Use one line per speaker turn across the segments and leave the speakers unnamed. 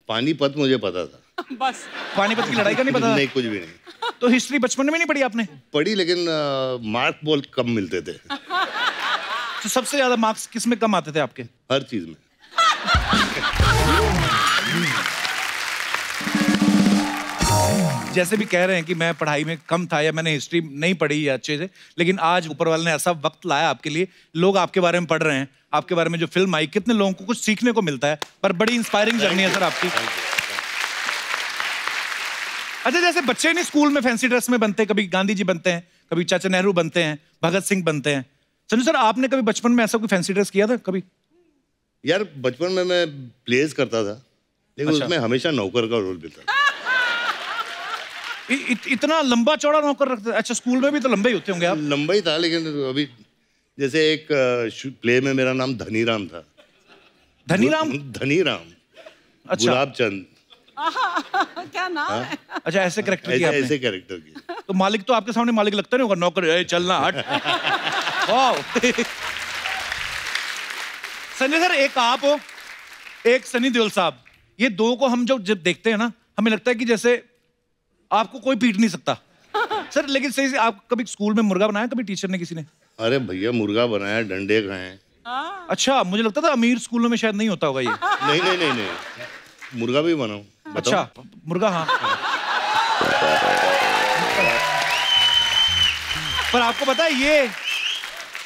पानीपत मुझे पता था।
बस
पानीपत की लड़ाई का नहीं पता?
नहीं, कुछ भी नहीं।
तो हिस्ट्री बचपन में नहीं पढ़ी आपने?
पढ़ी, लेकिन मार्क बहुत कम मिलते थे।
तो सबसे ज्यादा मार्क्स किस में कम आते थे आपके?
हर चीज में।
जैसे भी कह रहे हैं कि मैं पढ़ाई में कम था या मैंने हिस्ट्री नहीं पढ़ी या अच्छे से, लेकिन आज ऊपर वाले ने ऐसा वक्त लाया आपके लिए, लोग आपके बारे में पढ़ रहे हैं, आपके बारे में जो फिल्म आई, कितने लोगों को कुछ सीखने को मिलता है। पर बड़ी इंस्पायरिंग जर्नी है सर आपकी। अच्छा, जैसे बच्चे नहीं स्कूल में फैंसी ड्रेस में बनते, कभी गांधी जी बनते हैं, कभी चाचा नेहरू बनते हैं, भगत सिंह बनते हैं। संजू सर, आपने कभी बचपन में ऐसा कोई फैंसी ड्रेस किया था कभी?
यार बचपन में मैं प्लेस करता था, लेकिन
अच्छा।
उसमें हमेशा नौकर का रोल मिलता था।
इतना लंबा चौड़ा नौकर रखते? अच्छा, स्कूल में भी तो लंबे ही होते होंगे आप?
लंबा ही था, लेकिन अभी जैसे एक प्ले में मेरा नाम धनीराम था।
धनीराम?
धनीराम।
अच्छा।
गुलाब चंद।
क्या नाम है?
अच्छा, ऐसे कैरेक्टर किया आपने?
ऐसे कैरेक्टर किया।
तो मालिक तो आपके सामने मालिक लगता नहीं होगा, नौकर ए, चलना हट। वाह। संजय सर, एक आप हो, एक सनी देओल साहब, ये दो को हम जब देखते हैं ना, हमें लगता है कि जैसे आपको कोई पीट नहीं सकता। सर लेकिन सही से आप कभी स्कूल में मुर्गा बनाया कभी टीचर ने, किसी ने?
अरे भैया, मुर्गा बनाया, डंडे खाए।
अच्छा, मुझे लगता था अमीर स्कूलों में शायद नहीं होता होगा ये।
नहीं नहीं नहीं नहीं, मुर्गा भी बनाऊं।
अच्छा, मुर्गा, हाँ। पर आपको पता है ये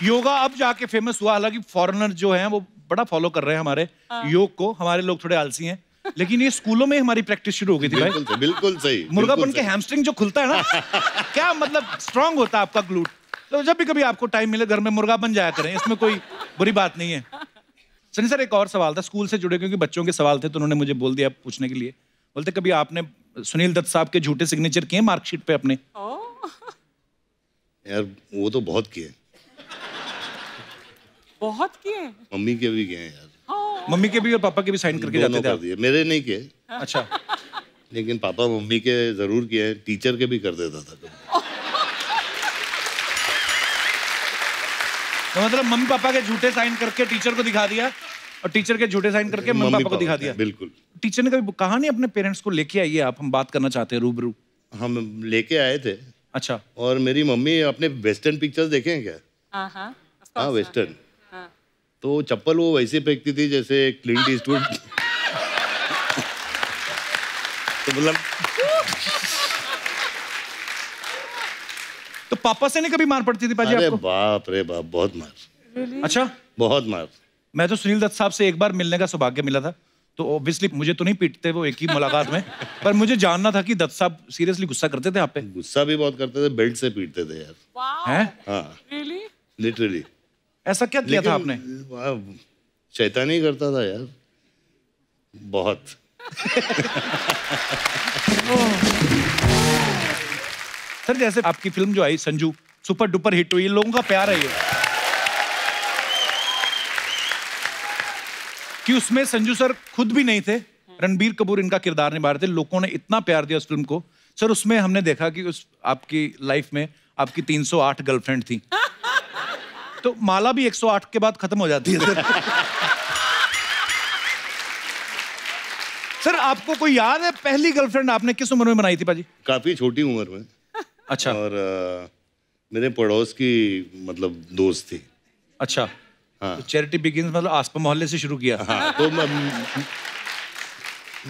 योगा अब जाके फेमस हुआ, हालांकि फॉरेनर जो हैं वो बड़ा फॉलो कर रहे हैं हमारे योग को, हमारे लोग थोड़े आलसी हैं, लेकिन ये स्कूलों में हमारी प्रैक्टिस शुरू हो गई थी भाई।
बिल्कुल सही।
मुर्गा बन के हैमस्ट्रिंग जो खुलता है ना, क्या मतलब स्ट्रांग होता है आपका ग्लूट। तो जब भी कभी आपको टाइम मिले घर में मुर्गा बन जाया करें, इसमें कोई बुरी बात नहीं है। सनी सर, एक और सवाल था स्कूल से जुड़े, क्योंकि बच्चों के सवाल थे तो उन्होंने मुझे बोल दिया पूछने के लिए। बोलते कभी आपने सुनील दत्त साहब के झूठे सिग्नेचर किए मार्कशीट पे अपने?
यार वो तो बहुत किए।
बहुत किए?
मम्मी के भी किए यार।
मम्मी के भी और पापा के भी साइन करके जाते थे आप?
मेरे नहीं किए।
अच्छा।
लेकिन पापा मम्मी के जरूर किए, टीचर के भी कर देता था।
तो मतलब मम्मी पापा के झूठे साइन करके टीचर को दिखा दिया और टीचर के झूठे साइन करके मम्मी पापा को दिखा दिया?
बिल्कुल।
टीचर ने कभी कहा नहीं अपने पेरेंट्स को लेके आइए आप, हम बात करना चाहते हैं रूबरू?
हम लेके आए थे।
अच्छा।
और मेरी मम्मी अपने वेस्टर्न पिक्चर्स देखे हैं क्या? हाँ, वेस्टर्न। तो चप्पल वो वैसे फेंकती थी जैसे क्लिंट ईस्टवुड। तो मतलब
तो पापा से नहीं कभी मार पड़ती थी पाजी आपको?
अरे बाप रे बाप, बहुत मार।
अच्छा,
बहुत मार।
मैं तो सुनील दत्त साहब से एक बार मिलने का सौभाग्य मिला था, तो ऑब्वियसली मुझे तो नहीं पीटते वो एक ही मुलाकात में, पर मुझे जानना था कि दत्त साहब सीरियसली गुस्सा करते थे आप पे?
गुस्सा भी बहुत करते थे, बेल्ट से पीटते थे यार।
हैं?
हाँ,
Really?
लिटरली।
ऐसा क्या किया था आपने?
शैतानी करता था यार, बहुत।
सर जैसे आपकी फिल्म जो आई संजू, सुपर डुपर हिट हुई, लोगों का प्यार है ये, कि उसमें संजू सर खुद भी नहीं थे, रणबीर कपूर इनका किरदार निभा रहे थे, लोगों ने इतना प्यार दिया उस फिल्म को। सर उसमें हमने देखा कि उस आपकी लाइफ में आपकी 308 गर्लफ्रेंड थी, तो माला भी 108 के बाद खत्म हो जाती है सर। सर आपको कोई याद है पहली गर्लफ्रेंड आपने किस उम्र में बनाई थी पाजी?
काफी छोटी उम्र में।
अच्छा।
और मेरे पड़ोस की मतलब दोस्त थी।
अच्छा।
हाँ।
तो चैरिटी बिगिंस मतलब आसपास मोहल्ले से शुरू किया?
हाँ, तो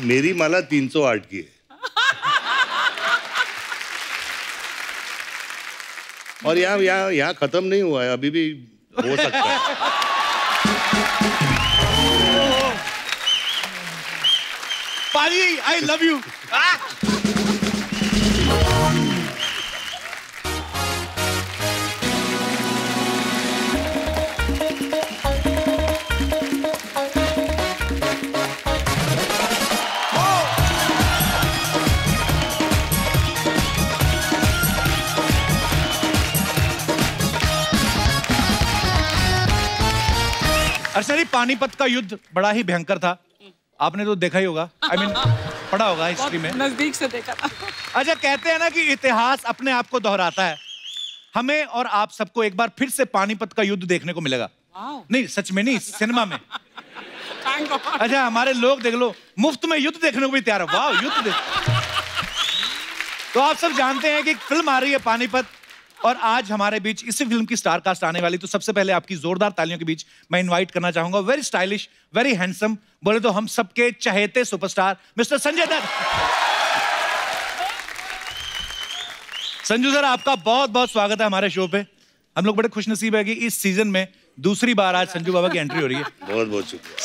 मेरी माला 308 की है। और यहाँ खत्म नहीं हुआ है, अभी भी हो सकता है।
पाजी आई लव यू। अर्चना, पानीपत का युद्ध बड़ा ही भयंकर था, आपने तो देखा ही होगा, I mean, पढ़ा होगा हिस्ट्री में।
नजदीक से देखा था।
अच्छा, कहते हैं ना कि इतिहास अपने आप को दोहराता है, हमें और आप सबको एक बार फिर से पानीपत का युद्ध देखने को मिलेगा। नहीं, सच में नहीं, सिनेमा में।
Thank God.
अच्छा, हमारे लोग देख लो, मुफ्त में युद्ध देखने को भी तैयार है। वाह, युद्ध देख। तो आप सब जानते हैं कि एक फिल्म आ रही है पानीपत, और आज हमारे बीच इसी फिल्म की स्टार कास्ट आने वाली। तो सबसे पहले आपकी जोरदार तालियों के बीच मैं इनवाइट करना चाहूंगा वेरी स्टाइलिश, वेरी हैंडसम, बोले तो हम सबके चहेते superstar mister Sanjay Dutt. Sanju sir, आपका बहुत बहुत स्वागत है हमारे शो पे। हम लोग बड़े खुशनसीब है कि इस सीजन में दूसरी बार आज संजू बाबा की एंट्री हो रही है।
बहुत बहुत शुक्रिया।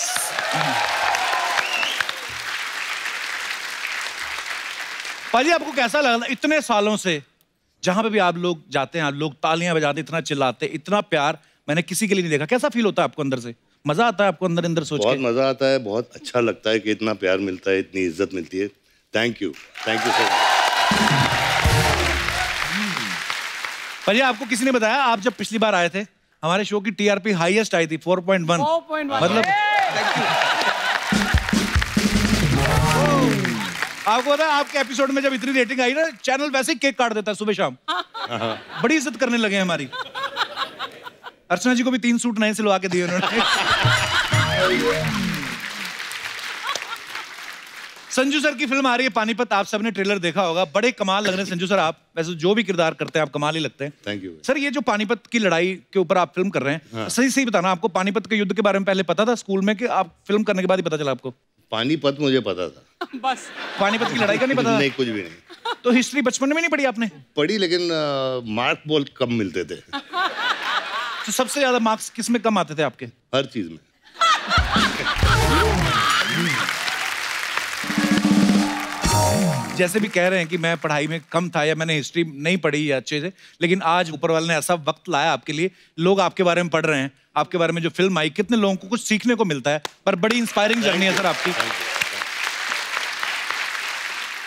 पाजी, आपको कैसा लगा इतने सालों से जहां पे भी आप लोग जाते हैं, आप लोग तालियां बजाते, इतना चिल्लाते, इतना प्यार मैंने किसी के लिए नहीं देखा। कैसा फील होता है आपको अंदर से? मजा आता है आपको अंदर अंदर सोच के?
बहुत मजा आता है, बहुत अच्छा लगता है कि इतना प्यार मिलता है, इतनी इज्जत मिलती है। Thank you so much.
पाजी, आपको किसी ने बताया, आप जब पिछली बार आए थे हमारे शो की टीआरपी हाईएस्ट आई थी 4.1।
4.1
मतलब आपको पता है आपके एपिसोड में जब इतनी रेटिंग आई ना, चैनल वैसे ही केक काट देता है सुबह शाम। बड़ी इज्जत करने लगे हैं हमारी। अर्चना जी को भी 3 सूट नए सिलवा के दिए उन्होंने। संजू सर की फिल्म आ रही है पानीपत, आप सबने ट्रेलर देखा होगा। बड़े कमाल लग रहे हैं संजू सर आप, वैसे जो भी किरदार करते हैं आप कमाल ही लगते हैं।
थैंक यू
सर, ये जो पानीपत की लड़ाई के ऊपर आप फिल्म कर रहे हैं,
हाँ।
सही सही बताना, आपको पानीपत के युद्ध के बारे में पहले पता था स्कूल में, कि आप फिल्म करने के बाद ही पता चला आपको?
पानीपत मुझे पता था,
बस
पानीपत की लड़ाई का नहीं पता?
नहीं, कुछ भी नहीं
तो हिस्ट्री बचपन में नहीं पढ़ी आपने?
पढ़ी, लेकिन मार्क बहुत कम मिलते थे।
तो सबसे ज्यादा मार्क्स किस में कम आते थे आपके?
हर चीज में।
जैसे भी कह रहे हैं कि मैं पढ़ाई में कम था, या मैंने हिस्ट्री नहीं पढ़ी या अच्छे से, लेकिन आज ऊपर वाले ने ऐसा वक्त लाया आपके लिए, लोग आपके बारे में पढ़ रहे हैं, आपके बारे में जो फिल्म आई, कितने लोगों को कुछ सीखने को मिलता है। पर बड़ी इंस्पायरिंग जर्नी है सर आपकी।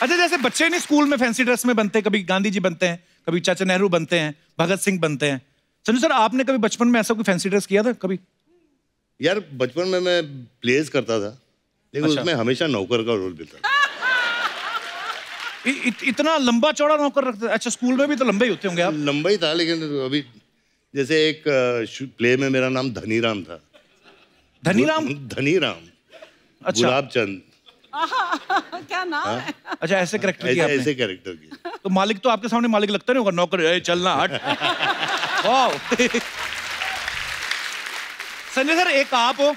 अच्छा, जैसे बच्चे नहीं स्कूल में फैंसी ड्रेस में बनते, कभी गांधी जी बनते हैं, कभी चाचा नेहरू बनते हैं, भगत सिंह बनते हैं। संजू सर, आपने कभी बचपन में ऐसा कोई फैंसी ड्रेस किया था कभी?
यार, बचपन में मैं प्लेस करता था, लेकिन
अच्छा।
उसमें हमेशा नौकर का रोल मिलता था।
इतना लंबा चौड़ा नौकर रखते? अच्छा, स्कूल में भी तो लंबे ही होते होंगे आप।
लंबा ही था, लेकिन अभी जैसे एक प्ले में मेरा नाम धनीराम था।
धनीराम?
धनीराम।
अच्छा।
गुलाब चंद।
क्या नाम है?
अच्छा, ऐसे कैरेक्टर किया आपने?
ऐसे कैरेक्टर किया।
तो मालिक तो आपके सामने मालिक लगता नहीं होगा, नौकर ए, चलना हट। वाह। संजय सर, एक आप हो,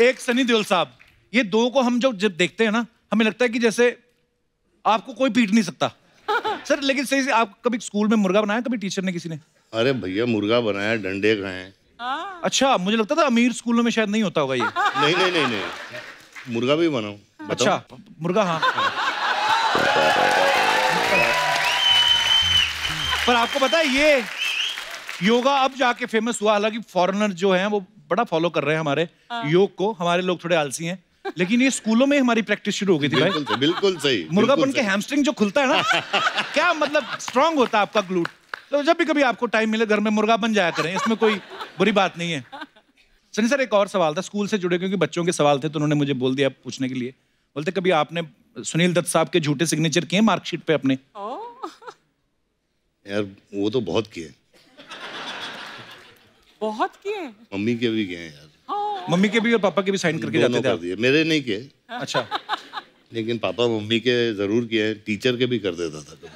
एक सनी देओल साहब, ये दो को हम जब देखते हैं ना, हमें लगता है कि जैसे आपको कोई पीट नहीं सकता। सर, लेकिन सही से आप कभी स्कूल में मुर्गा बनाया कभी टीचर ने किसी ने?
अरे भैया, मुर्गा बनाया, डंडे खाए।
अच्छा, मुझे लगता था अमीर स्कूलों में शायद नहीं होता होगा ये।
नहीं नहीं नहीं नहीं, मुर्गा भी बनाऊं।
अच्छा, मुर्गा, हाँ। पर आपको पता है ये योगा अब जाके फेमस हुआ, हालांकि फॉरेनर जो हैं वो बड़ा फॉलो कर रहे हैं हमारे योग को, हमारे लोग थोड़े आलसी हैं, लेकिन ये स्कूलों में हमारी प्रैक्टिस शुरू हो गई थी भाई।
बिल्कुल सही।
मुर्गा
बिल्कुल
बन के
सही।
हैमस्ट्रिंग जो खुलता है ना, क्या मतलब स्ट्रांग होता है आपका ग्लूट। तो जब भी कभी आपको टाइम मिले घर में मुर्गा बन जाया करें, इसमें कोई बुरी बात नहीं है। सनी सर, एक और सवाल था स्कूल से जुड़े, क्योंकि बच्चों के सवाल थे तो उन्होंने मुझे बोल दिया पूछने के लिए। बोलते, कभी आपने सुनील दत्त साहब के झूठे सिग्नेचर किए मार्कशीट पे अपने?
यार, वो तो बहुत किए,
बहुत किए।
मम्मी के भी किए यार।
मम्मी के भी और पापा के भी साइन करके
दोनों
जाते थे
कर
आप?
दिए, मेरे नहीं किए,
अच्छा।
लेकिन पापा मम्मी के जरूर किए, टीचर के भी कर देता था कभी।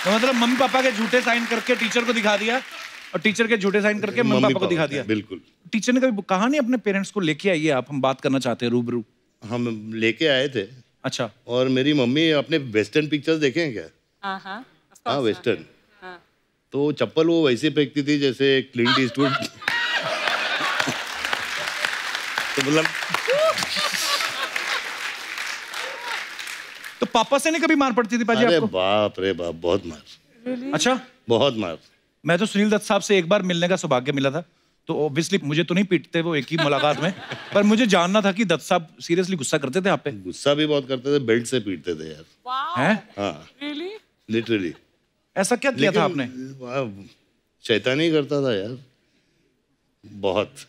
तो मतलब मम्मी पापा के झूठे साइन करके टीचर को दिखा दिया, और टीचर के झूठे साइन करके मम्मी पापा को दिखा दिया।
बिल्कुल।
टीचर ने कभी कहा नहीं अपने पेरेंट्स को लेके आइए आप, हम बात करना चाहते हैं रूबरू?
हम लेके आए थे।
अच्छा।
और मेरी मम्मी अपने वेस्टर्न पिक्चर्स देखे हैं क्या? हाँ, वेस्टर्न। तो चप्पल वो वैसे फेंकती थी जैसे क्लिंट ईस्टवुड। तो मतलब
तो पापा से नहीं कभी मार पड़ती थी पाजी
अरे
आपको?
बाप रे बाप, बहुत मार।
अच्छा।
बहुत मार।
मैं तो सुनील दत्त साहब से एक बार मिलने का सौभाग्य मिला था, तो ऑब्वियसली मुझे तो नहीं पीटते वो एक ही मुलाकात में, पर मुझे जानना था कि दत्त साहब सीरियसली गुस्सा करते थे आप पे?
गुस्सा भी बहुत करते थे, बेल्ट से पीटते थे यार।
हैं?
हाँ,
Really?
लिटरली।
ऐसा क्या किया था आपने?
शैतानी करता था यार, बहुत।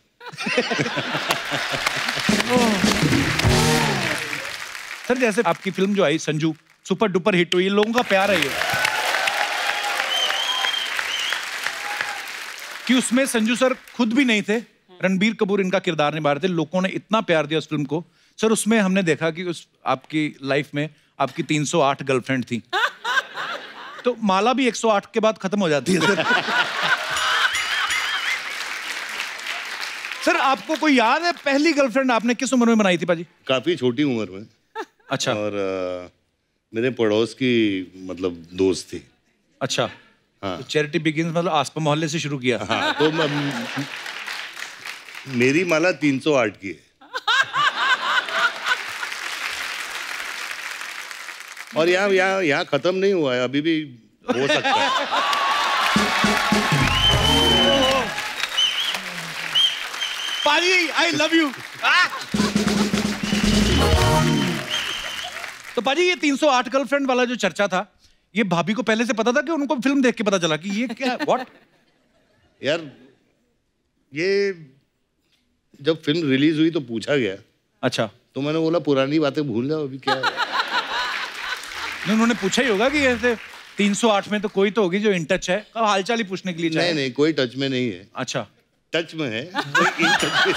सर, जैसे आपकी फिल्म जो आई संजू, सुपर डुपर हिट हुई, लोगों का प्यार है ये। कि उसमें संजू सर खुद भी नहीं थे, रणबीर कपूर इनका किरदार निभा रहे थे। लोगों ने इतना प्यार दिया उस फिल्म को सर। उसमें हमने देखा कि उस आपकी लाइफ में आपकी 308 गर्लफ्रेंड थी, तो माला भी 108 के बाद खत्म हो जाती है सर। सर आपको कोई याद है पहली गर्लफ्रेंड आपने किस उम्र में बनाई थी पाजी?
काफी छोटी उम्र में।
अच्छा।
और मेरे पड़ोस की मतलब दोस्त थी।
अच्छा।
हाँ।
तो चैरिटी बिगिंस मतलब आसपास मोहल्ले से शुरू किया।
हाँ, तो मेरी माला 308 की है। और यहाँ खत्म नहीं हुआ है, अभी भी हो सकता है।
पाजी आई लव यू। तो पाजी ये 308 गर्लफ्रेंड वाला जो चर्चा था, ये भाभी को पहले से पता था कि उनको फिल्म देख के पता चला कि ये क्या व्हाट?
यार ये जब फिल्म रिलीज हुई तो पूछा गया।
अच्छा।
तो मैंने बोला पुरानी बातें भूल जाओ, अभी क्या है।
नहीं, उन्होंने पूछा ही होगा कि ऐसे 308 में तो कोई तो होगी जो इन टच है, अब हालचाल ही पूछने के लिए चाहे।
नहीं, कोई टच में नहीं है।
अच्छा।
टच में है, कोई इन टच में।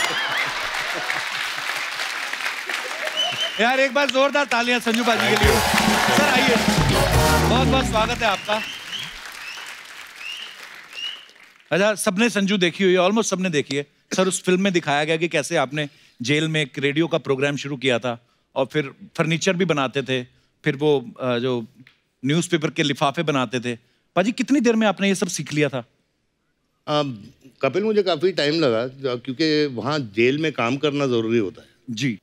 यार एक बार जोरदार तालियां संजू पाजी के लिए। सर आइए, बहुत बहुत स्वागत है आपका। अच्छा, सबने संजू देखी हुई है, ऑलमोस्ट सबने देखी है। सर उस फिल्म में दिखाया गया कि कैसे आपने जेल में एक रेडियो का प्रोग्राम शुरू किया था और फिर फर्नीचर भी बनाते थे, फिर वो जो न्यूज़पेपर के लिफाफे बनाते थे। पाजी कितनी देर में आपने ये सब सीख लिया था?
कपिल मुझे काफी टाइम लगा, क्योंकि वहाँ जेल में काम करना जरूरी होता है
जी।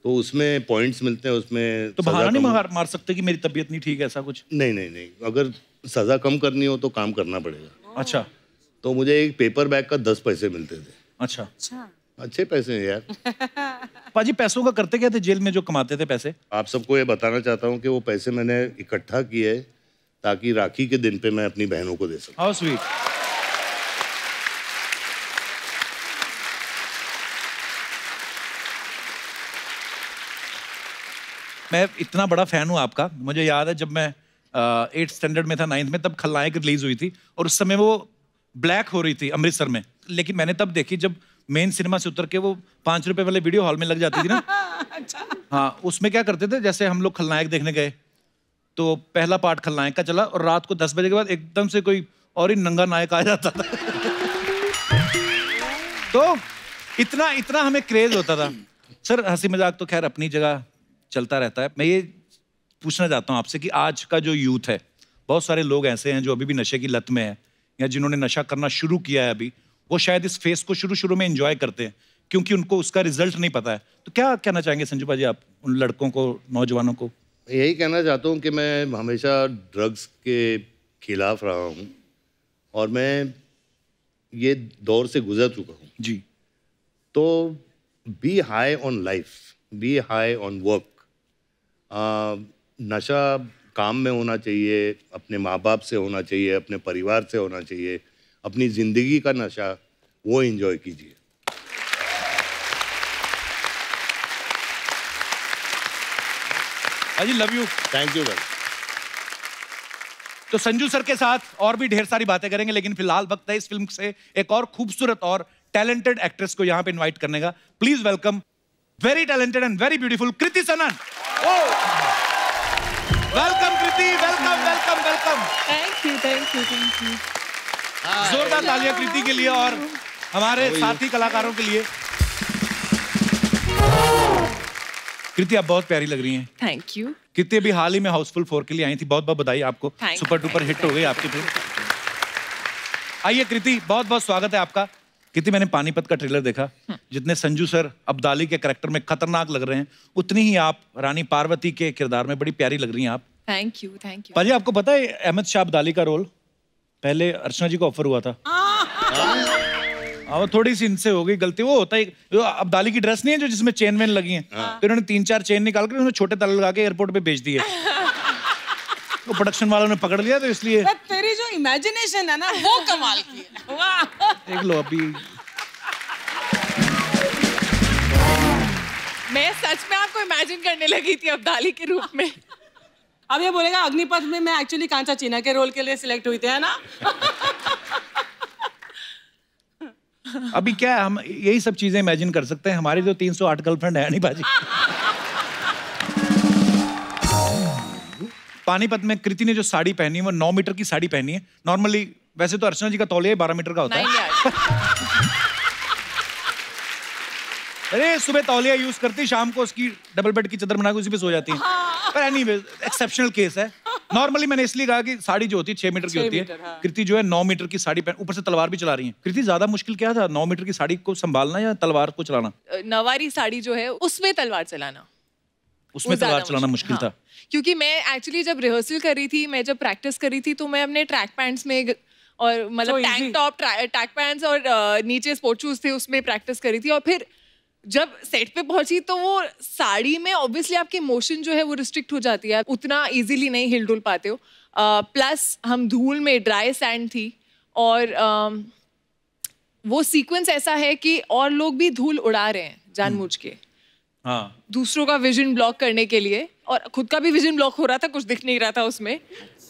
तो उसमें पॉइंट्स मिलते हैं, उसमें
तो बहाना नहीं मार सकते कि मेरी तबीयत नहीं ठीक है, ऐसा कुछ?
नहीं, अगर सजा कम करनी हो तो काम करना पड़ेगा।
अच्छा।
तो मुझे एक पेपर बैग का 10 पैसे मिलते थे।
अच्छा।
अच्छे पैसे हैं यार।
पाजी पैसों का करते क्या थे जेल में जो कमाते थे पैसे?
आप सबको ये बताना चाहता हूँ कि वो पैसे मैंने इकट्ठा किए ताकि राखी के दिन पे मैं अपनी बहनों को दे सकूं।
How sweet. मैं इतना बड़ा फैन हूँ आपका। मुझे याद है जब मैं 8th स्टैंडर्ड में था, 9th में, तब खलनायक रिलीज हुई थी और उस समय वो ब्लैक हो रही थी अमृतसर में। लेकिन मैंने तब देखी जब मेन सिनेमा से उतर के वो 5 रुपए वाले वीडियो हॉल में लग जाती थी ना।
अच्छा।
हाँ, उसमें क्या करते थे, जैसे हम लोग खलनायक देखने गए तो पहला पार्ट खलनायक का चला और रात को 10 बजे के बाद एकदम से कोई और ही नंगा नायक आ जाता था। तो इतना हमें क्रेज होता था। सर हंसी मजाक तो खैर अपनी जगह चलता रहता है। मैं ये पूछना चाहता हूँ आपसे कि आज का जो यूथ है, बहुत सारे लोग ऐसे हैं जो अभी भी नशे की लत में है या जिन्होंने नशा करना शुरू किया है अभी, वो शायद इस फेस को शुरू में एंजॉय करते हैं क्योंकि उनको उसका रिजल्ट नहीं पता है। तो क्या कहना चाहेंगे संजू पाजी आप उन लड़कों को, नौजवानों को?
यही कहना चाहता हूँ कि मैं हमेशा ड्रग्स के खिलाफ रहा हूँ और मैं ये दौर से गुजर चुका हूँ
जी।
तो be high on life, be high on work. नशा काम में होना चाहिए, अपने माँ बाप से होना चाहिए, अपने परिवार से होना चाहिए। अपनी जिंदगी का नशा वो एंजॉय कीजिए।
अजी लव यू।
थैंक यू भाई।
तो संजू सर के साथ और भी ढेर सारी बातें करेंगे, लेकिन फिलहाल वक्त है इस फिल्म से एक और खूबसूरत और टैलेंटेड एक्ट्रेस को यहाँ पे इनवाइट करने का। Please welcome very talented and very beautiful Kriti Sanon. Welcome Kriti, welcome welcome welcome.
Thank you thank you thank you.
जोरदार तालियां कृति के लिए और हमारे साथी कलाकारों के लिए। कृति आप बहुत प्यारी लग रही हैं।
Thank you.
कृति अभी हाल ही में हाउसफुल 4 के लिए आई थी, बहुत बहुत बधाई आपको।
Thank
सुपर डुपर हिट हो गई आपकी फिल्म। आइए कृति, बहुत बहुत स्वागत है आपका। कृति मैंने पानीपत का ट्रेलर देखा, जितने संजू सर अब्दाली के कैरेक्टर में खतरनाक लग रहे हैं, उतनी ही आप रानी पार्वती के किरदार में बड़ी प्यारी लग रही हैं आप।
Thank you thank you.
पाजी आपको पता है अहमद शाह अब्दाली का रोल पहले अर्चना जी को ऑफर हुआ था। वो थोड़ी सी इनसे हो गई गलती। वो होता है जो अब्दाली की ड्रेस नहीं है जो जिसमें चेन वेन लगी है, फिर उन्होंने 3-4 चेन निकाल कर उसमें छोटे ताले लगा के एयरपोर्ट पे भेज दिए। तो प्रोडक्शन वालों ने पकड़ लिया, तो इसलिए
तेरी जो इमेजिनेशन है ना वो कमाल की है। वाह।
देख लो अभी।
मैं सच में आपको इमेजिन करने लगी थी अब्दाली के रूप में।
अब ये बोलेगा अग्निपथ में मैं एक्चुअली कांचा चीना के रोल के लिए सिलेक्ट हुई थी, है ना?
अभी क्या है, हम यही सब चीजें इमेजिन कर सकते हैं। हमारी तो 308 गर्लफ्रेंड है नहीं बाजी। पानीपत में कृति ने जो साड़ी पहनी है वो 9 मीटर की साड़ी पहनी है। नॉर्मली वैसे तो अर्चना जी का तौलिया 12 मीटर का होता है। अरे सुबह तौलिया यूज करती, शाम को उसकी डबल बेड की चादर बना के उसी पे सो जाती है। पर एनीवे एक्सेप्शनल केस है। नॉर्मली मैंने इसलिए कहा कि साड़ी जो होती है 6 मीटर की होती है। कृति जो है 9 मीटर की साड़ी पहन, ऊपर से तलवार भी चला रही है। कृति ज्यादा मुश्किल क्या था, 9 मीटर की साड़ी को संभालना या तलवार को चलाना?
नवारी साड़ी जो है उसमें तलवार चलाना,
उसमें तलवार चलाना मुश्किल था।
क्योंकि मैं एक्चुअली जब रिहर्सल कर रही थी, मैं जब प्रैक्टिस कर रही थी, तो मैं अपने ट्रैक पैंट्स में और मतलब टैंक टॉप, ट्रैक पैंट्स और नीचे स्पोर्ट शूज थे उसमें प्रैक्टिस करी थी। और फिर जब सेट पे पहुंची तो वो साड़ी में ऑब्वियसली आपकी मोशन जो है वो रिस्ट्रिक्ट हो जाती है, उतना इजीली नहीं हिल डुल पाते हो। प्लस हम धूल में, ड्राई सैंड थी और वो सीक्वेंस ऐसा है कि और लोग भी धूल उड़ा रहे हैं जानबूझ के,
हाँ,
दूसरों का विजन ब्लॉक करने के लिए, और खुद का भी विजन ब्लॉक हो रहा था, कुछ दिख नहीं रहा था उसमें।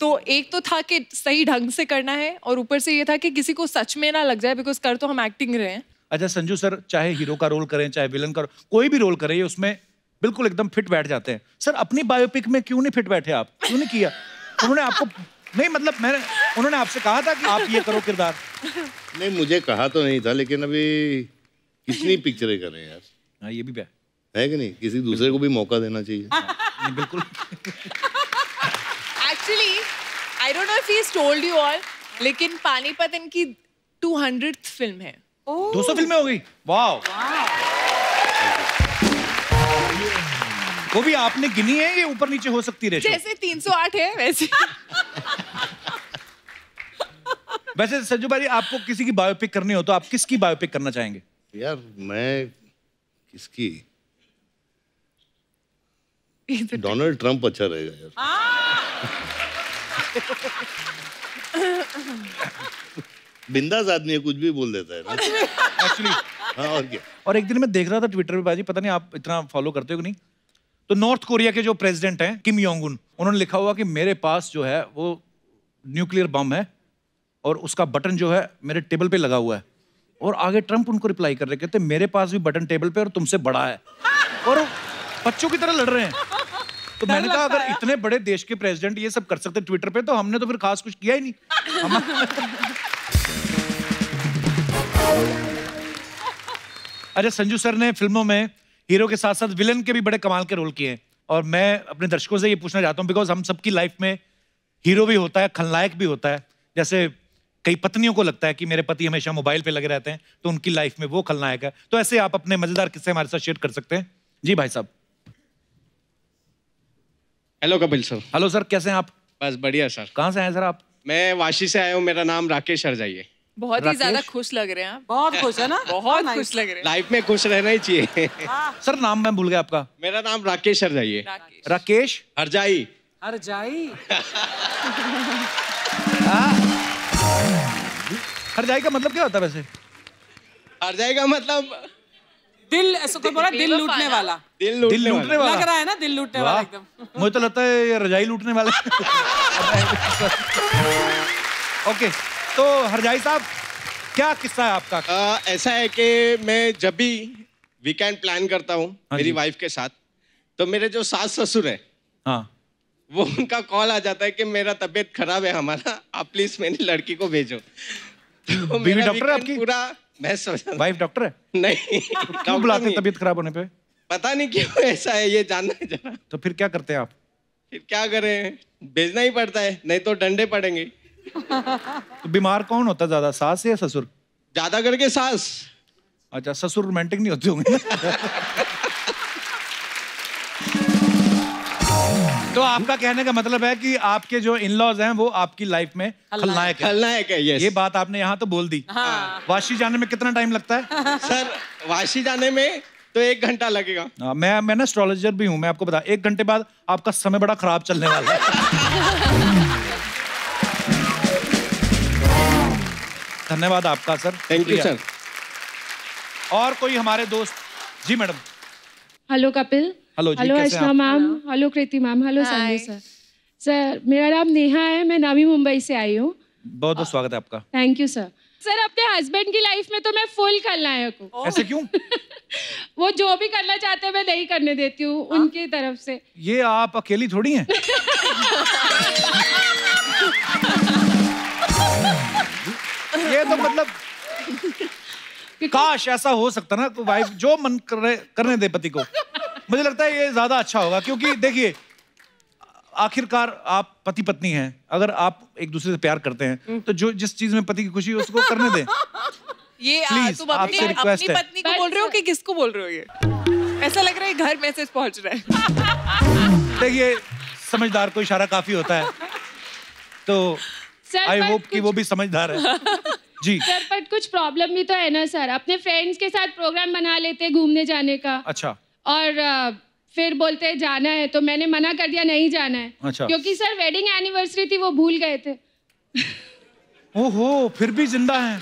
तो एक तो था कि सही ढंग से करना है और ऊपर से ये था कि किसी को सच में ना लग जाए, बिकॉज कर तो हम एक्टिंग रहे हैं।
अच्छा संजू सर, चाहे हीरो का रोल करें चाहे विलन का, कोई भी रोल करें, ये उसमें बिल्कुल एकदम फिट बैठ जाते हैं। सर अपनी बायोपिक में क्यों नहीं फिट बैठे आप, क्यों नहीं किया? उन्होंने आपको नहीं, मतलब उन्होंने आपसे कहा था कि आप ये करो किरदार?
नहीं, मुझे कहा तो नहीं था, लेकिन अभी कितनी पिक्चरें करें यार।
हाँ ये भी
है कि नहीं, किसी दूसरे को भी मौका देना चाहिए।
नहीं, बिल्कुल।
Actually I don't know if he told you all, लेकिन पानीपत इनकी 200th फिल्म है।
200 फिल्में हो गई, वाह। वो भी आपने गिनी है, ये ऊपर नीचे हो सकती है?
जैसे 308 है वैसे।
वैसे संजू भाई, आपको किसी की बायोपिक करनी हो तो आप किसकी बायोपिक करना चाहेंगे?
यार मैं किसकी, डोनाल्ड ट्रंप अच्छा रहेगा यार। बिंदास आदमी है, कुछ भी बोल देता है ना
एक्चुअली।
हाँ, और क्या।
और एक दिन मैं देख रहा था ट्विटर पे बाजी, पता नहीं आप इतना फॉलो करते हो कि नहीं, तो नॉर्थ कोरिया के जो प्रेसिडेंट हैं किम योंग उन, उन्होंने लिखा हुआ कि मेरे पास जो है वो न्यूक्लियर बम है और उसका बटन जो है मेरे टेबल पे लगा हुआ है। और आगे ट्रंप उनको रिप्लाई कर रहे, कहते मेरे पास भी बटन टेबल पे और तुमसे बड़ा है, और बच्चों की तरह लड़ रहे हैं। तो मैंने कहा अगर इतने बड़े देश के प्रेसिडेंट ये सब कर सकते ट्विटर पे, तो हमने तो फिर खास कुछ किया ही नहीं। अच्छा संजू सर ने फिल्मों में हीरो के साथ साथ विलन के भी बड़े कमाल के रोल किए हैं, और मैं अपने दर्शकों से ये पूछना चाहता हूँ, बिकॉज हम सबकी लाइफ में हीरो भी होता है, खलनायक भी होता है। जैसे कई पत्नियों को लगता है कि मेरे पति हमेशा मोबाइल पे लगे रहते हैं, तो उनकी लाइफ में वो खलनायक है। तो ऐसे आप अपने मजेदार किस्से हमारे साथ शेयर कर सकते हैं। जी भाई साहब।
Hello Kapil sir.
Hello sir, कैसे हैं आप?
बस बढ़िया सर।
कहाँ से आए सर आप?
मैं वाशी से आया हूँ, मेरा नाम राकेश हरजाई है।
बहुत ही ज्यादा खुश लग रहे हैं आप।
बहुत खुश है ना?
बहुत खुश लग रहे हैं।
लाइफ में खुश रहना ही चाहिए।
सर नाम मैं भूल गया आपका।
मेरा नाम राकेश हरजाई है।
राकेश
हरजाई।
हरजाई।
हरजाई का मतलब क्या होता है वैसे?
हरजाई का मतलब
दिल, ऐसा कोई बोला दिल लूटने वाला।
दिल लूटने वाला
लग रहा है ना, दिल लूटने वाला एकदम।
मुझे तो लगता है ये रजाई लूटने वाला। ओके, तो हरजाई साहब क्या किस्सा है आपका?
ऐसा है कि मैं जब भी वीकेंड प्लान करता हूँ मेरी वाइफ के साथ, तो मेरे जो सास ससुर है,
हाँ,
वो उनका कॉल आ जाता है कि मेरा तबीयत खराब है हमारा, आप प्लीज मेरी लड़की को भेजो। तो
बीवी डॉक्टर है आपकी?
पूरा बहस हो जाता।
वाइफ डॉक्टर है?
नहीं।
क्यों बुलाते हैं तबीयत खराब होने पे?
पता नहीं क्यों ऐसा है, ये जानना है जरा।
तो फिर क्या करते हैं आप?
फिर क्या करें, भेजना ही पड़ता है, नहीं तो डंडे पड़ेंगे।
तो बीमार कौन होता है ज्यादा, सास या ससुर?
ज्यादा करके सास।
अच्छा, ससुर रोमांटिक नहीं होते होंगे। तो आपका कहने का मतलब है कि आपके जो इन-लॉज हैं वो आपकी लाइफ में खलनायक है।
खलनायक है, यस।
ये बात आपने यहाँ तो बोल दी।
हाँ।
वाशी जाने में कितना टाइम लगता है?
सर वाशी जाने में तो 1 घंटा लगेगा।
मैं ना एस्ट्रोलॉजर भी हूँ, मैं आपको बता, 1 घंटे बाद आपका समय बड़ा खराब चलने वाला है। धन्यवाद आपका सर।
Thank you sir.
और कोई हमारे दोस्त? जी मैडम।
हेलो कपिल।
हेलो जी,
हेलो
कैसे हैं
अर्चना
आप?
Ma'am, hello Kriti ma'am, hello Sanjay sir. Sir मेरा नाम नेहा है, मैं नवी मुंबई से आई हूँ।
बहुत बहुत स्वागत है आपका।
Thank you sir. सर अपने हस्बैंड की लाइफ में तो मैं फुल खलनायक हूँ।
ऐसे क्यों?
वो जो भी करना चाहते हैं मैं नहीं करने देती हूँ उनकी तरफ से।
ये आप अकेली थोड़ी हैं। ये तो मतलब काश ऐसा हो सकता ना, तो वाइफ जो मन करने दे पति को। मुझे लगता है ये ज्यादा अच्छा होगा, क्योंकि देखिए आखिरकार आप पति पत्नी हैं, अगर आप एक दूसरे से प्यार करते हैं तो जो जिस चीज में पति की खुशी है उसको करने दें।
ये
Please,
तुम अपनी
आपसे request है।
पत्नी को बोल रहे हो कि किसको बोल रहे हो? ये ऐसा लग रहा है घर मैसेज पहुंच रहा है।
देखिए समझदार को इशारा काफी होता है, तो आई होप कि वो भी समझदार है। जी
सर पर कुछ प्रॉब्लम भी तो है ना सर, अपने फ्रेंड्स के साथ प्रोग्राम बना लेते घूमने जाने का।
अच्छा।
और फिर बोलते हैं जाना है, तो मैंने मना कर दिया नहीं जाना है।
अच्छा।
क्योंकि सर वेडिंग एनिवर्सरी थी, वो भूल गए थे।
ओहो, फिर भी जिंदा हैं।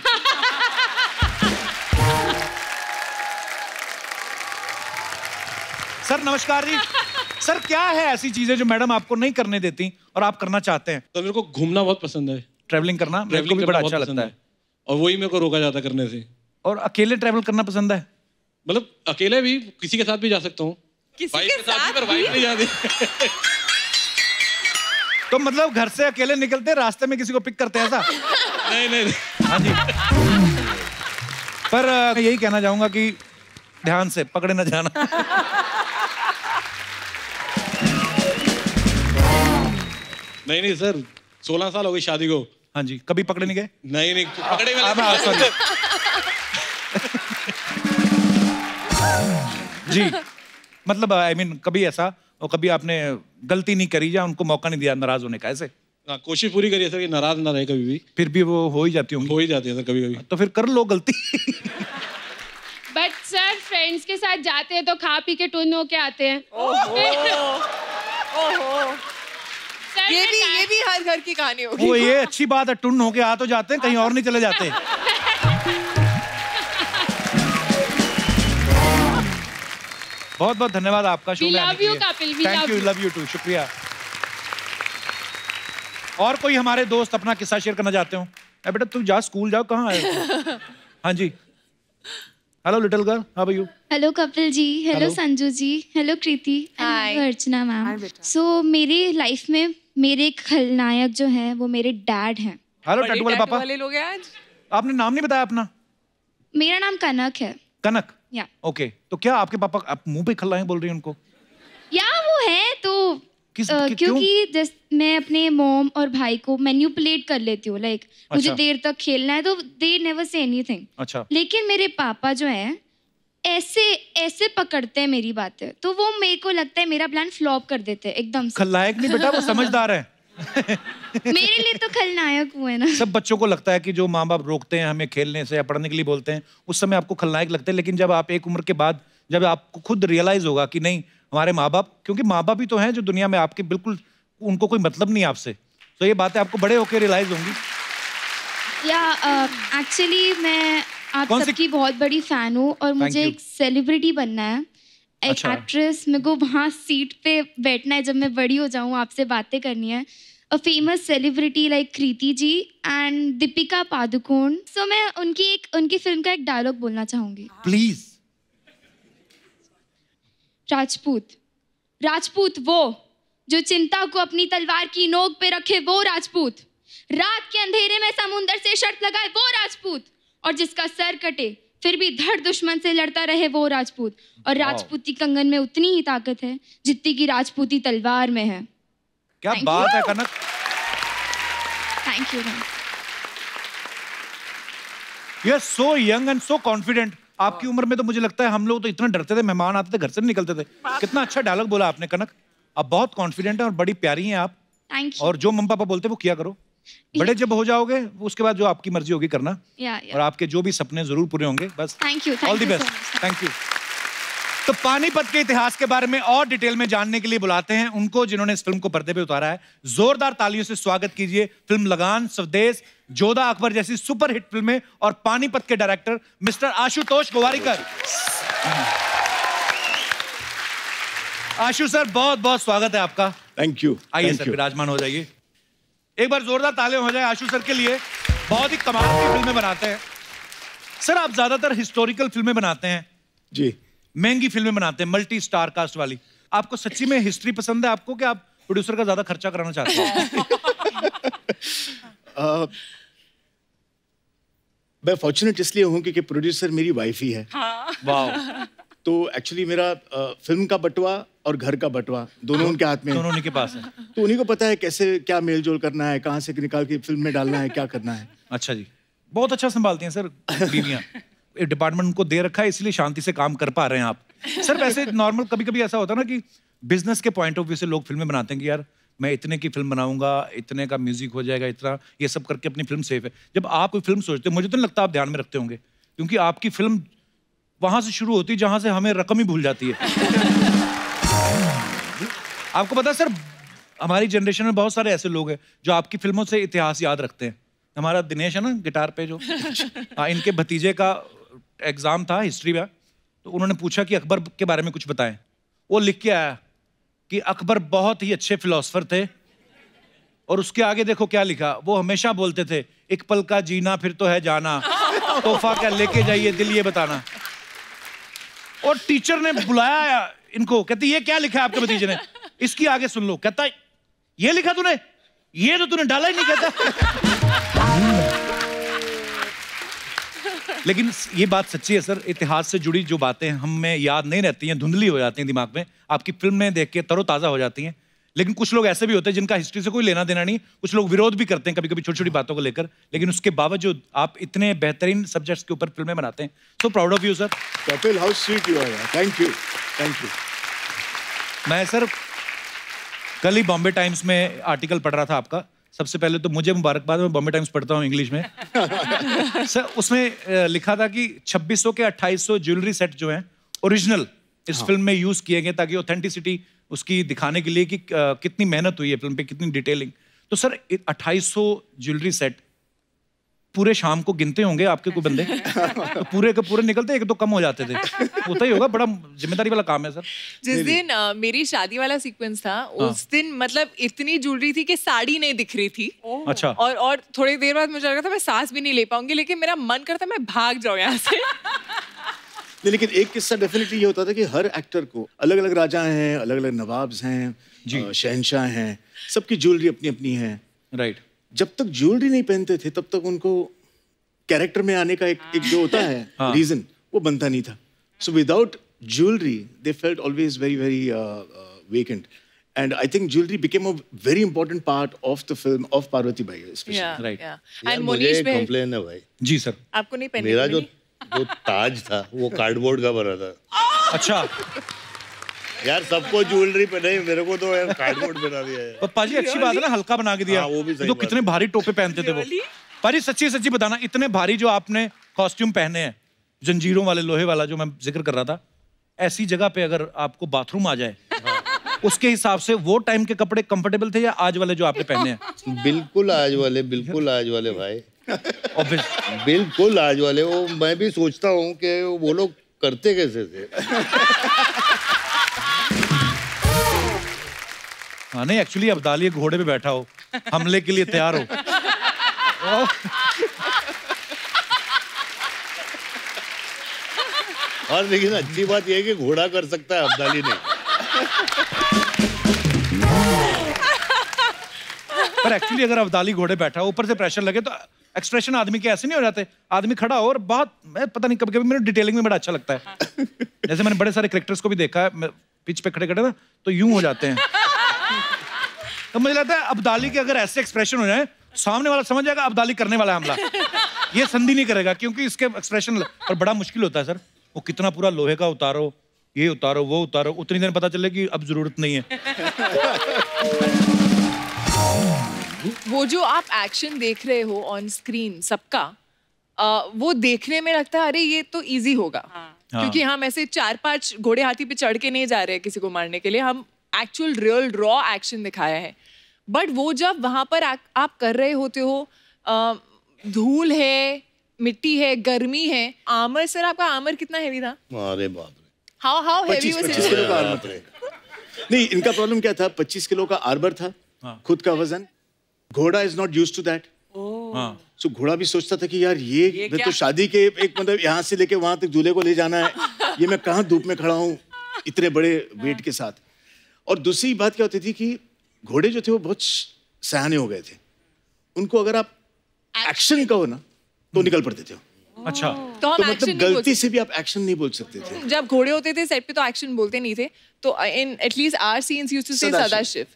सर नमस्कार जी। सर क्या है ऐसी चीजें जो मैडम आपको नहीं करने देती और आप करना चाहते हैं?
तो मेरे को घूमना बहुत पसंद है,
ट्रैवलिंग करना मेरे को भी बड़ा अच्छा लगता है,
और वही मेरे को रोका जाता करने से।
और अकेले ट्रैवल करना पसंद है?
मतलब अकेले भी, किसी के साथ भी जा सकता हूँ।
किसी
वाइफ
के
साथ भी, पर वाइफ नहीं जाती।
तो मतलब घर से अकेले निकलते रास्ते में किसी को पिक करते हैं ऐसा?
नहीं।
हाँ जी। पर मैं यही कहना चाहूंगा कि ध्यान से पकड़े न जाना।
नहीं सर, 16 साल हो गई शादी को।
हाँ जी, कभी पकड़े नहीं गए?
नहीं पकड़े
सॉरी जी, मतलब आई मीन कभी ऐसा, और कभी आपने गलती नहीं करी या उनको मौका नहीं दिया नाराज होने का, ऐसे?
कोशिश पूरी करिए सर कि नाराज ना रहे कभी भी।
फिर भी वो हो ही जाती होंगी?
हो ही जाती है सर कभी कभी।
तो फिर कर लो गलती।
बट सर फ्रेंड्स के साथ जाते हैं तो खा पी के टुन होके आते हैं। सर
ये भी हर घर की कहानी होगी।
वो ये अच्छी बात है, टुन होके आ तो जाते हैं, कहीं और नहीं चले जाते। बहुत बहुत धन्यवाद आपका शो में आने के लिए। Thank you, love you too, शुक्रिया। और कोई हमारे दोस्त अपना किस्सा शेयर करना चाहते हो? बेटा तू जा, स्कूल जाओ, कहाँ आए हो? हाँ जी। Hello little girl, how are you?
Hello Kapil ji, hello Sanju ji, hello Kriti, hello Archana ma'am. So मेरी लाइफ में मेरे खलनायक जो हैं वो मेरे डैड हैं।
हेलो टैटू वाले पापा।
वाले लोग हैं आज।
आपने नाम नहीं बताया अपना?
मेरा नाम कनक है।
कनक?
या
ओके, तो क्या आपके पापा आप मुंह पे खलनायक बोल रही हैं उनको?
या वो है तो क्योंकि मैं अपने मॉम और भाई को मैन्युपुलेट कर लेती हूँ, लाइक मुझे देर तक खेलना है तो दे नेवर से एनीथिंग।
अच्छा।
लेकिन मेरे पापा जो है ऐसे ऐसे पकड़ते हैं मेरी बातें, तो वो मेरे को लगता है मेरा प्लान फ्लॉप कर देते हैं एकदम से।
खलनायक नहीं बेटा, वो समझदार है।
मेरे लिए तो खलनायक हुए ना।
सब बच्चों को लगता है कि जो माँ बाप रोकते हैं हमें खेलने से या पढ़ने के लिए बोलते हैं, उस समय आपको खलनायक लगते हैं, लेकिन जब आप एक उम्र के बाद जब आपको खुद रियलाइज होगा कि नहीं हमारे माँ बाप, क्योंकि माँ बाप ही तो हैं जो दुनिया में आपके बिल्कुल उनको कोई मतलब नहीं आपसे, तो ये बातें आपको बड़े होकर रियलाइज होंगी।
या एक्चुअली मैं आप सबकी बहुत बड़ी फैन हूँ और मुझे एक सेलिब्रिटी बनना है, एक एक्ट्रेस। मेरे को वहाँ सीट पे बैठना है जब मैं बड़ी हो जाऊँ, आपसे बातें करनी है। A famous celebrity like Kriti ji and Deepika Padukone. So मैं उनकी फिल्म का एक डायलॉग बोलना चाहूंगी।
प्लीज।
राजपूत वो जो चिंता को अपनी तलवार की नोक पे रखे, वो राजपूत। रात के अंधेरे में समुंदर से शर्त लगाए, वो राजपूत। और जिसका सर कटे फिर भी धड़ दुश्मन से लड़ता रहे, वो राजपूत। और राजपूती कंगन में उतनी ही ताकत है जितनी की राजपूती तलवार में है।
क्या बात है Kanak.
Thank you.
You are so young and so confident. आपकी उम्र में तो मुझे लगता है हम लोग तो इतना डरते थे, मेहमान आते थे घर से नहीं निकलते थे। कितना अच्छा डायलॉग बोला आपने कनक। आप बहुत कॉन्फिडेंट हैं और बड़ी प्यारी हैं आप।
Thank you.
और जो मम्मी पापा बोलते हैं वो किया करो। बड़े जब हो जाओगे उसके बाद जो आपकी मर्जी होगी करना। और आपके जो भी सपने जरूर पूरे होंगे। बस
thank you.
All the best. Thank you. तो पानीपत के इतिहास के बारे में और डिटेल में जानने के लिए बुलाते हैं उनको जिन्होंने इस फिल्म को पर्दे पे उतारा है। जोरदार तालियों से स्वागत कीजिए फिल्म लगान, स्वदेश, जोधा अकबर जैसी सुपरहिट फिल्में और पानीपत के डायरेक्टर मिस्टर आशुतोष गोवारिकर। आशु सर बहुत बहुत स्वागत है आपका।
Thank you.
आइए सर विराजमान हो जाइए। एक बार जोरदार तालियां हो जाए आशु सर के लिए। बहुत ही कमाल की फिल्में बनाते हैं सर। आप ज्यादातर हिस्टोरिकल फिल्में बनाते हैं
जी,
महंगी फिल्में बनाते हैं, मल्टी स्टार कास्ट वाली। आपको सच्ची में हिस्ट्री पसंद है आपको, कि आप प्रोड्यूसर का ज्यादा खर्चा कराना चाहते हैं?
मैं फॉर्चुनेट इसलिए हूँ क्योंकि प्रोड्यूसर मेरी वाइफ ही है।
वाह।
तो एक्चुअली मेरा फिल्म का बटवा और घर का बटवा दोनों उनके हाथ में है।
दोनों उन्हीं के पास है।
तो उन्हीं को पता है कैसे क्या मेल जोल करना है, कहाँ से निकाल के फिल्म में डालना है, क्या करना है।
अच्छा जी, बहुत अच्छा संभालती हैं सर बीवियां। डिपार्टमेंट उनको दे रखा है, इसलिए शांति से काम कर पा रहे हैं आप। सर वैसे नॉर्मल कभी कभी ऐसा होता है ना कि बिजनेस के पॉइंट ऑफ व्यू से लोग फिल्में बनाते हैं कि यार मैं इतने की फिल्म बनाऊंगा, इतने का म्यूजिक हो जाएगा, इतना ये सब करके अपनी फिल्म सेफ है। जब आप कोई फिल्म सोचते हो, मुझे तो नहीं लगता आप ध्यान में रखते होंगे, क्योंकि आपकी फिल्म वहां से शुरू होती है जहां से हमें रकम ही भूल जाती है। आपको पता है सर, हमारी जनरेशन में बहुत सारे ऐसे लोग हैं जो आपकी फिल्मों से इतिहास याद रखते हैं। हमारा दिनेश है ना गिटार पे जो, हाँ, इनके भतीजे का एग्जाम था हिस्ट्री का, तो उन्होंने पूछा कि अकबर के बारे में कुछ बताएं। वो लिख के आया कि अकबर बहुत ही अच्छे फिलोसफर थे, और उसके आगे देखो क्या लिखा, वो हमेशा बोलते थे एक पल का जीना फिर तो है जाना, तोहफा क्या लेके जाइए दिल ये बताना। और टीचर ने बुलाया इनको, कहती ये क्या लिखा है आपके भतीजे ने, इसकी आगे सुन लो। कहता ये लिखा तूने, ये तो तूने डाला ही नहीं। कहता लेकिन ये बात सच्ची है सर, इतिहास से जुड़ी जो बातें हमें याद नहीं रहती हैं, धुंधली हो जाती हैं दिमाग में, आपकी फिल्में देख के तरोताजा हो जाती हैं। लेकिन कुछ लोग ऐसे भी होते हैं जिनका हिस्ट्री से कोई लेना देना नहीं, कुछ लोग विरोध भी करते हैं कभी कभी छोटी छोटी बातों को लेकर, लेकिन उसके बावजूद आप इतने बेहतरीन सब्जेक्ट्स के ऊपर फिल्में बनाते हैं। So proud of you sir.
Kapil, how sweet you are. Thank you, thank you.
मैं सर कल ही बॉम्बे टाइम्स में आर्टिकल पढ़ रहा था आपका। सबसे पहले तो मुझे मुबारकबाद, मैं बॉम्बे टाइम्स पढ़ता हूँ इंग्लिश में। सर उसमें लिखा था कि 2600 के 2800 ज्वेलरी सेट जो हैं ओरिजिनल इस फिल्म में यूज किए गए, ताकि ऑथेंटिसिटी उसकी दिखाने के लिए कि कितनी मेहनत हुई है फिल्म पे, कितनी डिटेलिंग। तो सर 2800 ज्वेलरी सेट पूरे शाम को गिनते होंगे आपके कोई बंदे? तो पूरे के पूरे निकलते, एक तो कम हो जाते थे। होता ही होगा, बड़ा जिम्मेदारी वाला काम है सर।
जिस दिन मेरी शादी वाला सीक्वेंस था, उस दिन मतलब इतनी ज्वेलरी थी कि साड़ी नहीं दिख रही थी।
अच्छा।
और थोड़ी देर बाद मुझे लगा था मैं सांस भी नहीं ले पाऊंगी, लेकिन मेरा मन करता मैं भाग जाऊं यहाँ से।
लेकिन एक किस्सा डेफिनेटली ये होता था कि हर एक्टर को अलग अलग राजा हैं, अलग अलग नवाब्स हैं, शहनशाह हैं, सबकी ज्वेलरी अपनी अपनी है।
राइट।
जब तक ज्वेलरी नहीं पहनते थे तब तक उनको कैरेक्टर में आने का एक जो होता है रीजन, वो बनता नहीं था। So without jewellery they felt always very very vacant, and I think jewellery became a very important part of the film of Parvati by specially.
Right.
And Monish भाई,
कंप्लेन है भाई।
जी सर।
आपको नहीं पहनने
मेरा जो ताज था वो कार्डबोर्ड का बना था।
अच्छा
यार सबको ज्वेलरी पहनाई, मेरे को तो यार कार्डबोर्ड बना दिया है।
पाजी अच्छी बात है ना, हल्का बना के दिया।
हाँ, वो भी सही
तो
बात
कितने
है।
भारी टोपे पहनते थे वो। पाजी सच्ची सच्ची बताना, इतने भारी जो आपने कॉस्ट्यूम पहने हैं, जंजीरों वाले, लोहे वाला जो मैं जिक्र कर रहा था, ऐसी जगह पे अगर आपको बाथरूम आ जाए, उसके हिसाब से वो टाइम के कपड़े कंफर्टेबल थे या आज वाले जो आपने पहने हैं?
बिल्कुल आज वाले, बिल्कुल आज वाले भाई। बिल्कुल आज वाले। वो मैं भी सोचता हूँ कि वो लोग करते कैसे थे।
हाँ नहीं, एक्चुअली अब्दाली घोड़े पे बैठा हो, हमले के लिए तैयार हो।
और लेकिन अच्छी बात यह है कि घोड़ा कर सकता है, अब्दाली नहीं।
पर एक्चुअली अगर अब्दाली घोड़े बैठा हो, ऊपर से प्रेशर लगे, तो एक्सप्रेशन आदमी के ऐसे नहीं हो जाते। आदमी खड़ा हो और बहुत, मैं पता नहीं, कभी कभी मेरे डिटेलिंग में बड़ा अच्छा लगता है। जैसे मैंने बड़े सारे क्रिकेटर्स को भी देखा है, पिच पे खड़े खड़े ना तो यूं हो जाते हैं। तो मुझे लगता है अब्दाली के अगर ऐसे एक्सप्रेशन हो जाए, सामने वाला समझ जाएगा अब्दाली करने वाला हमला, ये संधि नहीं करेगा, क्योंकि इसके एक्सप्रेशन पर बड़ा मुश्किल होता है सर। वो कितना पूरा लोहे का उतारो, ये उतारो, वो उतारो, उतनी देर पता चले कि अब जरूरत नहीं है।
वो जो आप एक्शन देख रहे हो ऑन स्क्रीन सबका, वो देखने में लगता है अरे ये तो इजी होगा। क्योंकि हम ऐसे 4-5 घोड़े हाथी पे चढ़ के नहीं जा रहे हैं किसी को मारने के लिए, हम एक्चुअल रियल रॉ एक्शन दिखाया है। बट वो जब वहां पर आप कर रहे होते हो, धूल है, मिट्टी है, गर्मी है, आर्मर, सर आपका आर्मर कितना हेवी था?
अरे बाप रे,
हाउ हेवी वाज
25 किलो का आर्मर। नहीं, इनका प्रॉब्लम क्या था, 25 किलो का आर्मर था, खुद का वजन। घोड़ा is not used to that, so घोड़ा भी सोचता था कि यार ये मैं तो शादी के एक मतलब यहाँ से लेके वहां तक दूल्हे को ले जाना है, ये मैं कहाँ धूप में खड़ा हूँ इतने बड़े वेट के साथ। और दूसरी बात क्या होती थी कि घोड़े जो थे वो बहुत सयाने हो गए थे, उनको अगर आप एक्शन कहो ना तो निकल पड़ते थे।
अच्छा,
तो हम
मतलब गलती से भी आप एक्शन नहीं बोल सकते थे।
जब घोड़े होते थे सेट पे तो एक्शन बोलते नहीं थे, तो in at least our scenes used to say Sadashiv.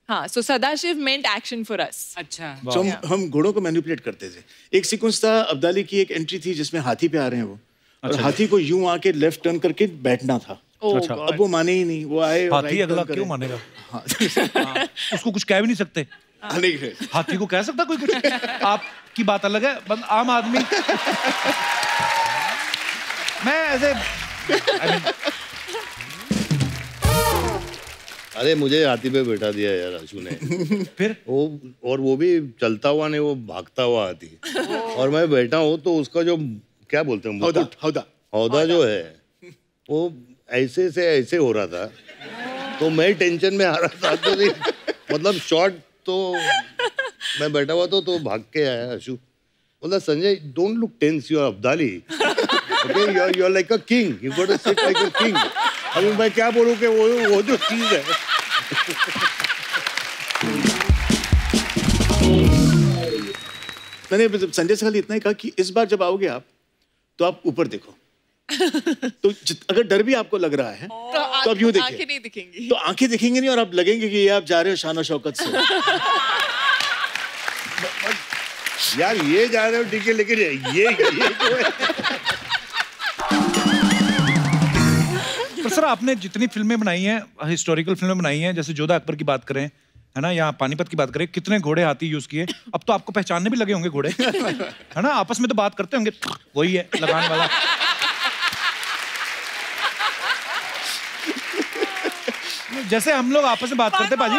हाँ, so Sadashiv meant action for us.
अच्छा,
तो हम घोड़ों को मैनिपुलेट करते थे। एक सीक्वेंस था अब्दाली की, एक एंट्री थी जिसमें हाथी पे आ रहे हैं वो, और हाथी को यूं आके लेफ्ट टर्न करके बैठना था।
अच्छा,
अब वो माने ही नहीं, वो आए
हाथी अगला क्यों मानेगा? उसको कुछ कह भी नहीं सकते। हाथी को कह सकता कोई कुछ? आपकी बात अलग है, आम आदमी। मैं ऐसे
अरे मुझे हाथी पे बैठा दिया यार आशु ने।
फिर
वो भी चलता हुआ नहीं, वो भागता हुआ हाथी, और मैं बैठा हूँ तो उसका जो क्या बोलते हैं हौदा जो है वो ऐसे से ऐसे हो रहा था, तो मैं टेंशन में आ रहा था। तो मतलब शॉट तो मैं बैठा हुआ तो भाग के आया आशु, बोला Sanjay don't look tense, you are Abdali, okay, you are like a king, you got to sit like a king. अभी मैं क्या बोलूं कि वो जो चीज है।
मैंने संजय से खाली इतना ही कहा कि इस बार जब आओगे आप तो आप ऊपर देखो। तो अगर डर भी आपको लग रहा है तो आप यूं देखिए,
आंखें नहीं दिखेंगी,
तो आंखें दिखेंगी नहीं और आप लगेंगे कि ये आप जा रहे हो शान और शौकत से।
यार ये जा रहे हो ठीक है, लेकिन ये जो है।
पर सर आपने जितनी फिल्में बनाई हैं, हिस्टोरिकल फिल्में बनाई हैं, जैसे जोधा अकबर की बात करें, है ना, या पानीपत की बात करें, कितने घोड़े हाथी यूज किए, अब तो आपको पहचानने भी लगे होंगे घोड़े, है ना, आपस में तो बात करते होंगे, वही है लगाने वाला। जैसे हम लोग आपस में बात करते बाजी।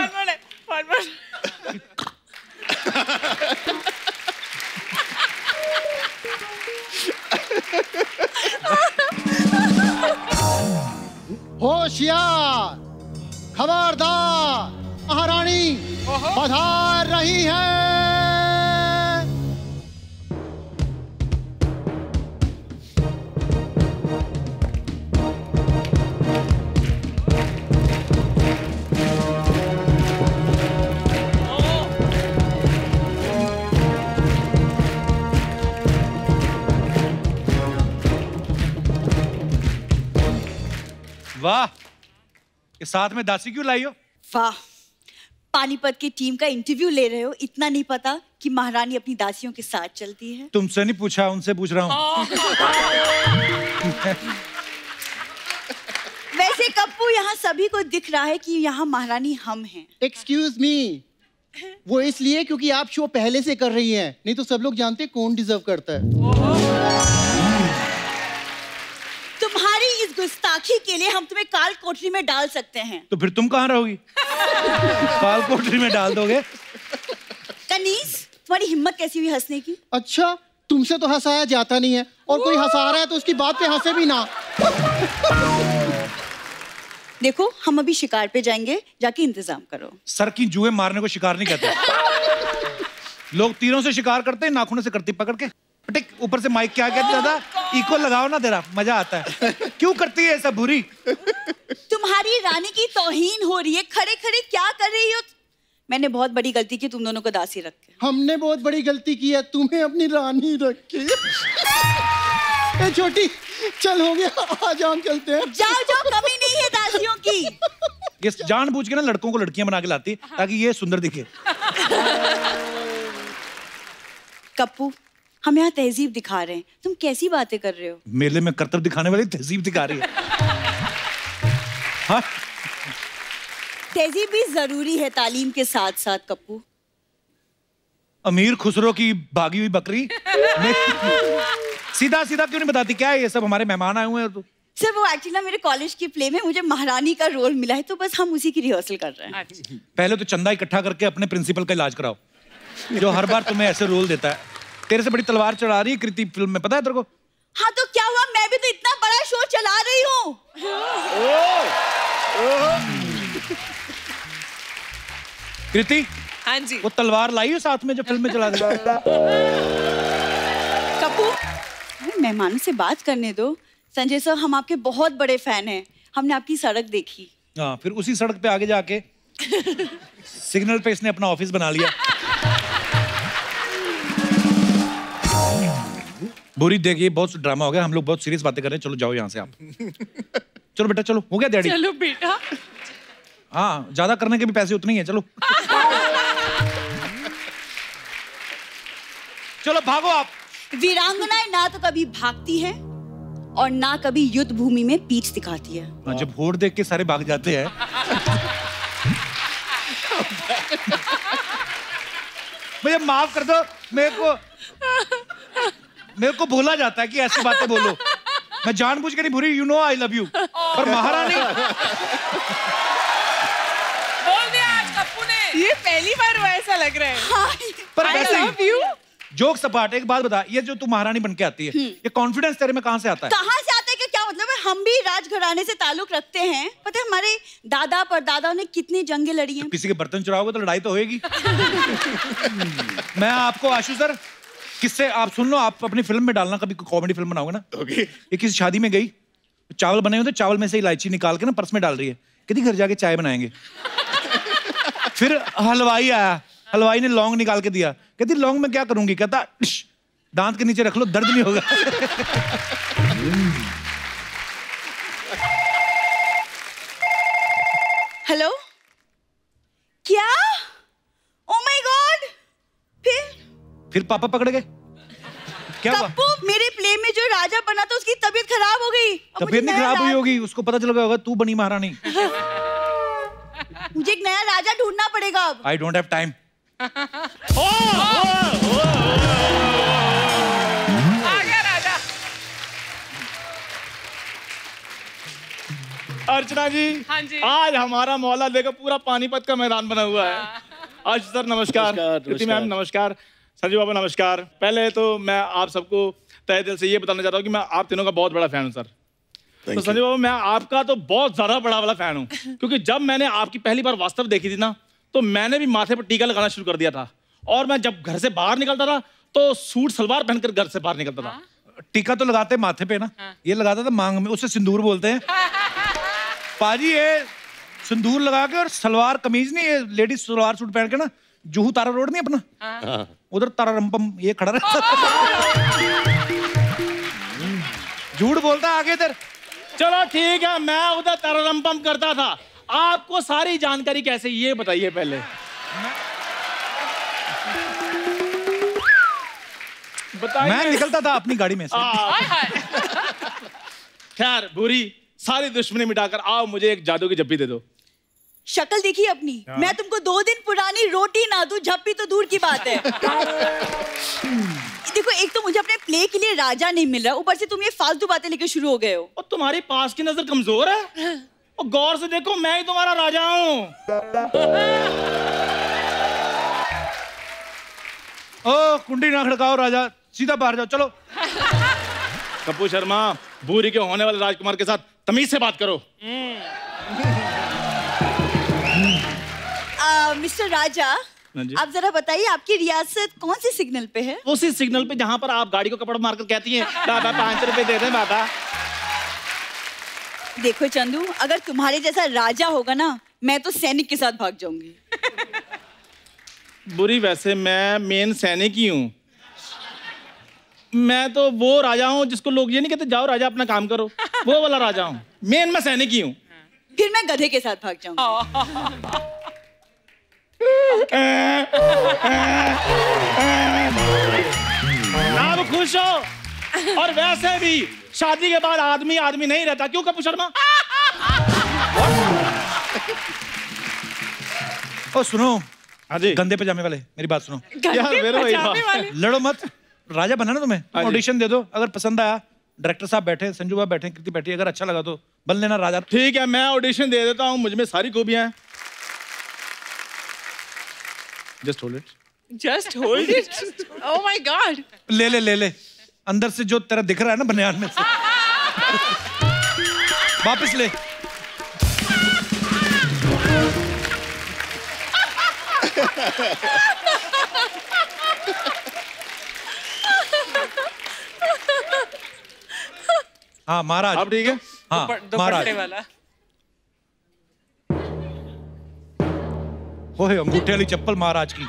होशियार, खबरदार, महारानी पधार रही है।
वाह, ये साथ में दासी क्यों लाई हो?
वाह, पानीपत की टीम का इंटरव्यू ले रहे हो, इतना नहीं पता कि महारानी अपनी दासियों के साथ चलती है?
तुमसे नहीं पूछा, उनसे पूछ रहा हूँ।
वैसे कप्पू, यहाँ सभी को दिख रहा है कि यहाँ महारानी हम हैं।
एक्सक्यूज मी, वो इसलिए क्योंकि आप शो पहले से कर रही हैं, नहीं तो सब लोग जानते कौन डिजर्व करता है।
तुम्हारी इस गुस्ताखी के लिए हम तुम्हें काल कोठरी में डाल सकते हैं।
तो फिर तुम कहाँ रहोगी? काल कोठरी में डाल दोगे?
कनीज, तुम्हारी हिम्मत कैसी हुई हंसने की?
अच्छा, तुमसे तो हंसाया जाता नहीं है, और कोई हंसा रहा है तो उसकी बात पे हंसे भी ना।
देखो, हम अभी शिकार पे जाएंगे, जाके इंतजाम करो।
सर की जुए मारने को शिकार नहीं कहते। लोग तीरों से शिकार करते हैं, नाखूनों से करती पकड़ के। ऊपर से माइक क्या कहते दादा, इको लगाओ ना, तेरा मजा आता है। क्यों करती है ऐसा बुरी?
तुम्हारी रानी की तौहीन हो रही है, खड़े खड़े क्या कर रही हो? मैंने बहुत बड़ी गलती की तुम दोनों को दासी रख के।
हमने बहुत बड़ी गलती की है, तुम्हें अपनी रानी रख के। ए छोटी, चल हो गया, आज हम चलते हैं।
जाओ जाओ, कमी नहीं है दासियों की।
ये जानबूझ के ना लड़कों को लड़कियां बना के लाती ताकि ये सुंदर दिखे।
कप्पू, हम यहाँ तहजीब दिखा रहे हैं, तुम कैसी बातें कर रहे हो?
मेले में करतब दिखाने वाली तहजीब दिखा रही है। हाँ?
तहजीब भी जरूरी है तालीम के साथ साथ कप्पू।
अमीर खुसरो की भागी हुई बकरी सीधा सीधा क्यों नहीं बताती? क्या है ये सब, हमारे मेहमान आए हुए हैं। तो
सर, वो एक्चुअली ना मेरे कॉलेज की प्ले में मुझे महारानी का रोल मिला है, तो बस हम उसी की रिहर्सल कर रहे हैं।
पहले तो चंदा इकट्ठा करके अपने प्रिंसिपल का इलाज कराओ, जो हर बार तुम्हें ऐसे रोल देता है। तेरे से बड़ी तलवार चढ़ा रही है कृति फिल्म में, पता है तेरे को?
हाँ, तो क्या हुआ, मैं भी तो इतना बड़ा शो चला रही हूँ।
कृति,
हाँ जी।
वो तलवार लाई हो साथ में जो फिल्म में चला गया?
कपूर, मेहमानों से बात करने दो। संजय सर, हम आपके बहुत बड़े फैन हैं। हमने आपकी सड़क देखी।
हाँ, फिर उसी सड़क पे आगे जाके सिग्नल पे इसने अपना ऑफिस बना लिया। बुरी देखिए, बहुत ड्रामा हो गया, हम लोग बहुत सीरियस बातें कर रहे हैं। चलो जाओ यहाँ से आप। चलो बेटा चलो, हो गया डैडी?
चलो बेटा।
हाँ, ज्यादा करने के भी पैसे उतने ही हैं, चलो। चलो भागो आप।
वीरांगनाएं ना तो कभी भागती है और ना कभी युद्ध भूमि में पीठ दिखाती है।
जब होड़ देख के सारे भाग जाते हैं। भैया माफ कर दो, मेरे को भूला जाता है कि ऐसी बातें बोलो। मैं जानबूझ के नहीं बुरी, you know I love you. पर महारानी
बोल दिया आज कप्पू ने। ये पहली बार हुआ ऐसा लग रहा है। हाँ,
पर
I love you।
जोक सपाट। एक बात बता, ये जो तू महारानी बन के आती है, ये कॉन्फिडेंस तेरे में कहाँ से आता है?
कहाँ से आता है? क्या मतलब है? हम भी राजघराने से ताल्लुक रखते हैं। पता है हमारे दादा परदादा ने कितनी जंगें लड़ी हैं।
तो किसी के बर्तन चुराओगे तो लड़ाई तो होएगी। मैं आपको आशु सर किससे आप सुन लो, आप अपनी फिल्म में डालना, कभी कॉमेडी फिल्म बनाओगे ना।
ओके।
ये किसी शादी में गई, चावल बने हुए थे, चावल में से इलायची निकाल के ना पर्स में डाल रही है, कहती घर जाके चाय बनाएंगे। फिर हलवाई आया, हलवाई ने लौंग निकाल के दिया, कहती लौंग में क्या करूंगी? कहता दांत के नीचे रख लो, दर्द नहीं होगा।
हेलो, क्या? Oh my God!
फिर पापा पकड़ गए? क्या हुआ?
कप्पू, मेरे प्ले में जो राजा बना था उसकी तबीयत खराब हो गई।
तबीयत नहीं खराब हुई होगी, उसको पता चल गया होगा तू बनी महारानी।
मुझे एक नया राजा ढूंढना पड़ेगा अब।
I don't have time.
आ गया राजा।
अर्चना जी,
हाँ जी।
आज हमारा मौला देखो पूरा पानीपत का मैदान बना हुआ है। आज सर नमस्कार, कृति मैम नमस्कार, संजय बाबा नमस्कार। पहले तो मैं आप सबको तहे दिल से ये बताना चाहता हूँ कि मैं आप तीनों का बहुत बड़ा फैन हूँ सर। तो संजय बाबा, मैं आपका तो बहुत ज्यादा बड़ा वाला फैन हूँ, क्योंकि जब मैंने आपकी पहली बार वास्तव देखी थी ना, तो मैंने भी माथे पर टीका लगाना शुरू कर दिया था। और मैं जब घर से बाहर निकलता था तो सूट सलवार पहनकर घर से बाहर निकलता था।
टीका तो लगाते माथे पे ना, ये लगाता था मांग में, उसे सिंदूर बोलते हैं। पाजी ये सिंदूर लगा के और सलवार कमीज नहीं, ये लेडीज सलवार सूट पहन के ना, जुहू तारा रोड नहीं अपना, उधर तारा रंपम ये खड़ा रहता। झूठ बोलता आगे इधर।
चलो ठीक है, मैं उधर तारा रंपम करता था। आपको सारी जानकारी कैसे, ये बताइए पहले। बताइए।
मैं निकलता था अपनी गाड़ी में से।
खैर बुरी सारी दुश्मनी मिटाकर आओ, मुझे एक जादू की झप्पी दे दो।
शक्ल देखी अपनी? मैं तुमको 2 दिन पुरानी रोटी ना दूं, झप्पी तो दूर की बात है। देखो, एक तो मुझे अपने प्ले के लिए राजा नहीं मिल रहा, ऊपर से तुम ये फालतू बातें लेके शुरू हो गए हो।
और तुम्हारी पास की नजर कमजोर है, और गौर से देखो, मैं ही तुम्हारा राजा हूँ।
ओ कुंडी ना खड़काओ राजा, सीधा बाहर जाओ, चलो।
कप्पू शर्मा, भूरी के होने वाले राजकुमार के साथ तमीज से बात करो।
मिस्टर राजा, आप जरा बताइए आपकी रियासत कौन सी सिग्नल पे है?
उसी सिग्नल पे जहाँ पर आप गाड़ी को कपड़ा मारकर कहती हैं बाबा 5 रुपए दे दें बाबा।
देखो चंदू, अगर तुम्हारे जैसा राजा होगा ना, मैं तो सैनिक के साथ भाग जाऊंगी।
बुरी, वैसे मैं मेन सैनिक ही हूँ। मैं तो वो राजा हूँ जिसको लोग ये नहीं कहते जाओ राजा अपना काम करो, वो वाला राजा हूँ। मेन मैं सैनिक ही हूँ।
फिर मैं गधे के साथ भाग जाऊंगी।
आप खुश हो? और वैसे भी शादी के बाद आदमी आदमी नहीं रहता, क्यों कप्पू शर्मा?
ओ सुनो,
हाँ जी,
गंदे पजामे वाले, मेरी बात सुनो
यार।
लड़ो मत, राजा बनना ना तुम्हें, ऑडिशन दे दो। अगर पसंद आया, डायरेक्टर साहब बैठे, संजू बाबा बैठे, कृति बैठी, अगर अच्छा लगा तो बन लेना राजा।
ठीक है, मैं ऑडिशन दे देता हूँ, मुझ में सारी खूबियां हैं। Just hold it.
Just hold it. Oh my God.
ले ले ले ले, अंदर से जो तेरा दिख रहा है ना बनियान में से, वापस ले। हाँ महाराज,
अब ठीक है।
हाँ महाराज
वाला
वो है अंगूठे वाली चप्पल महाराज की।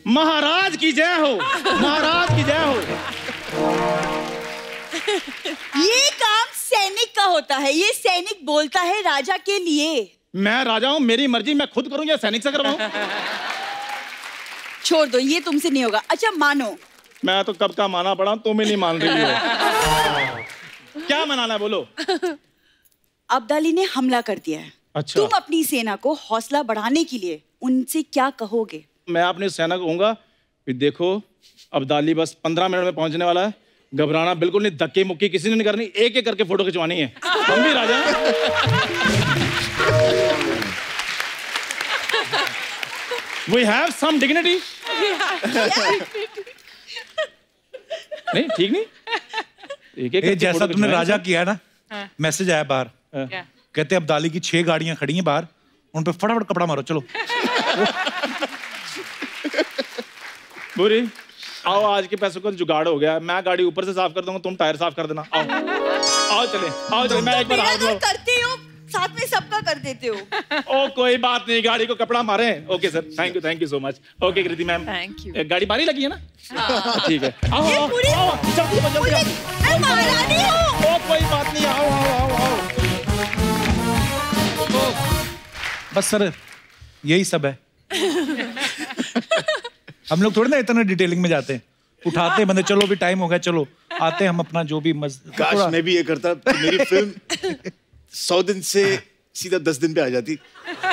महाराज की जय हो, महाराज की जय हो।
ये काम सैनिक का होता है, ये सैनिक बोलता है राजा के लिए।
मैं राजा हूँ, मेरी मर्जी, मैं खुद करूँ या सैनिक से करवाऊँ?
छोड़ दो, ये तुमसे नहीं होगा। अच्छा मानो।
मैं तो कब का माना पड़ा, तुम ही नहीं मान रही हो। क्या मनाना है बोलो।
अब्दाली ने हमला कर दिया है।
अच्छा।
तुम अपनी सेना को हौसला बढ़ाने के लिए उनसे क्या कहोगे?
मैं अपनी सेना को कहूंगा कि देखो अब्दाली बस 15 मिनट में पहुंचने वाला है, घबराना बिल्कुल नहीं, धक्के मुक्की किसी ने नहीं करनी, एक एक करके फोटो खिंचवानी है। हम भी राजा हैं। We have some dignity. नहीं ठीक नहीं, एक
जैसा तुमने राजा किया ना, मैसेज आया बाहर, कहते अब्दाली की 6 गाड़ियां खड़ी हैं बाहर, उन पे फटाफट कपड़ा मारो चलो।
बुरी आओ, आज के पैसों का जुगाड़ हो गया, मैं गाड़ी ऊपर से साफ कर दूंगा, तुम टायर साफ कर देना। आओ आओ चले, आओ चले। मैं एक बार हाथ धो
करते हो, साथ में सबका कर देते हो।
ओ कोई बात नहीं, गाड़ी को कपड़ा मारे। Okay sir, thank you so much. Okay Kriti ma'am,
thank you.
गाड़ी बारी लगी है ना? ठीक है, आओ आओ आओ, जल्दी जल्दी।
मैं महारानी हूँ।
ओ कोई बात नहीं, आओ आओ आओ आओ।
बस सर यही सब है। हम लोग थोड़ी ना इतना डिटेलिंग में जाते हैं, उठाते हैं बंदे, चलो भी टाइम हो गया, चलो आते हैं हम अपना जो भी
काश मैं भी ये करता तो मेरी फिल्म 100 दिन से सीधा 10 दिन पे आ जाती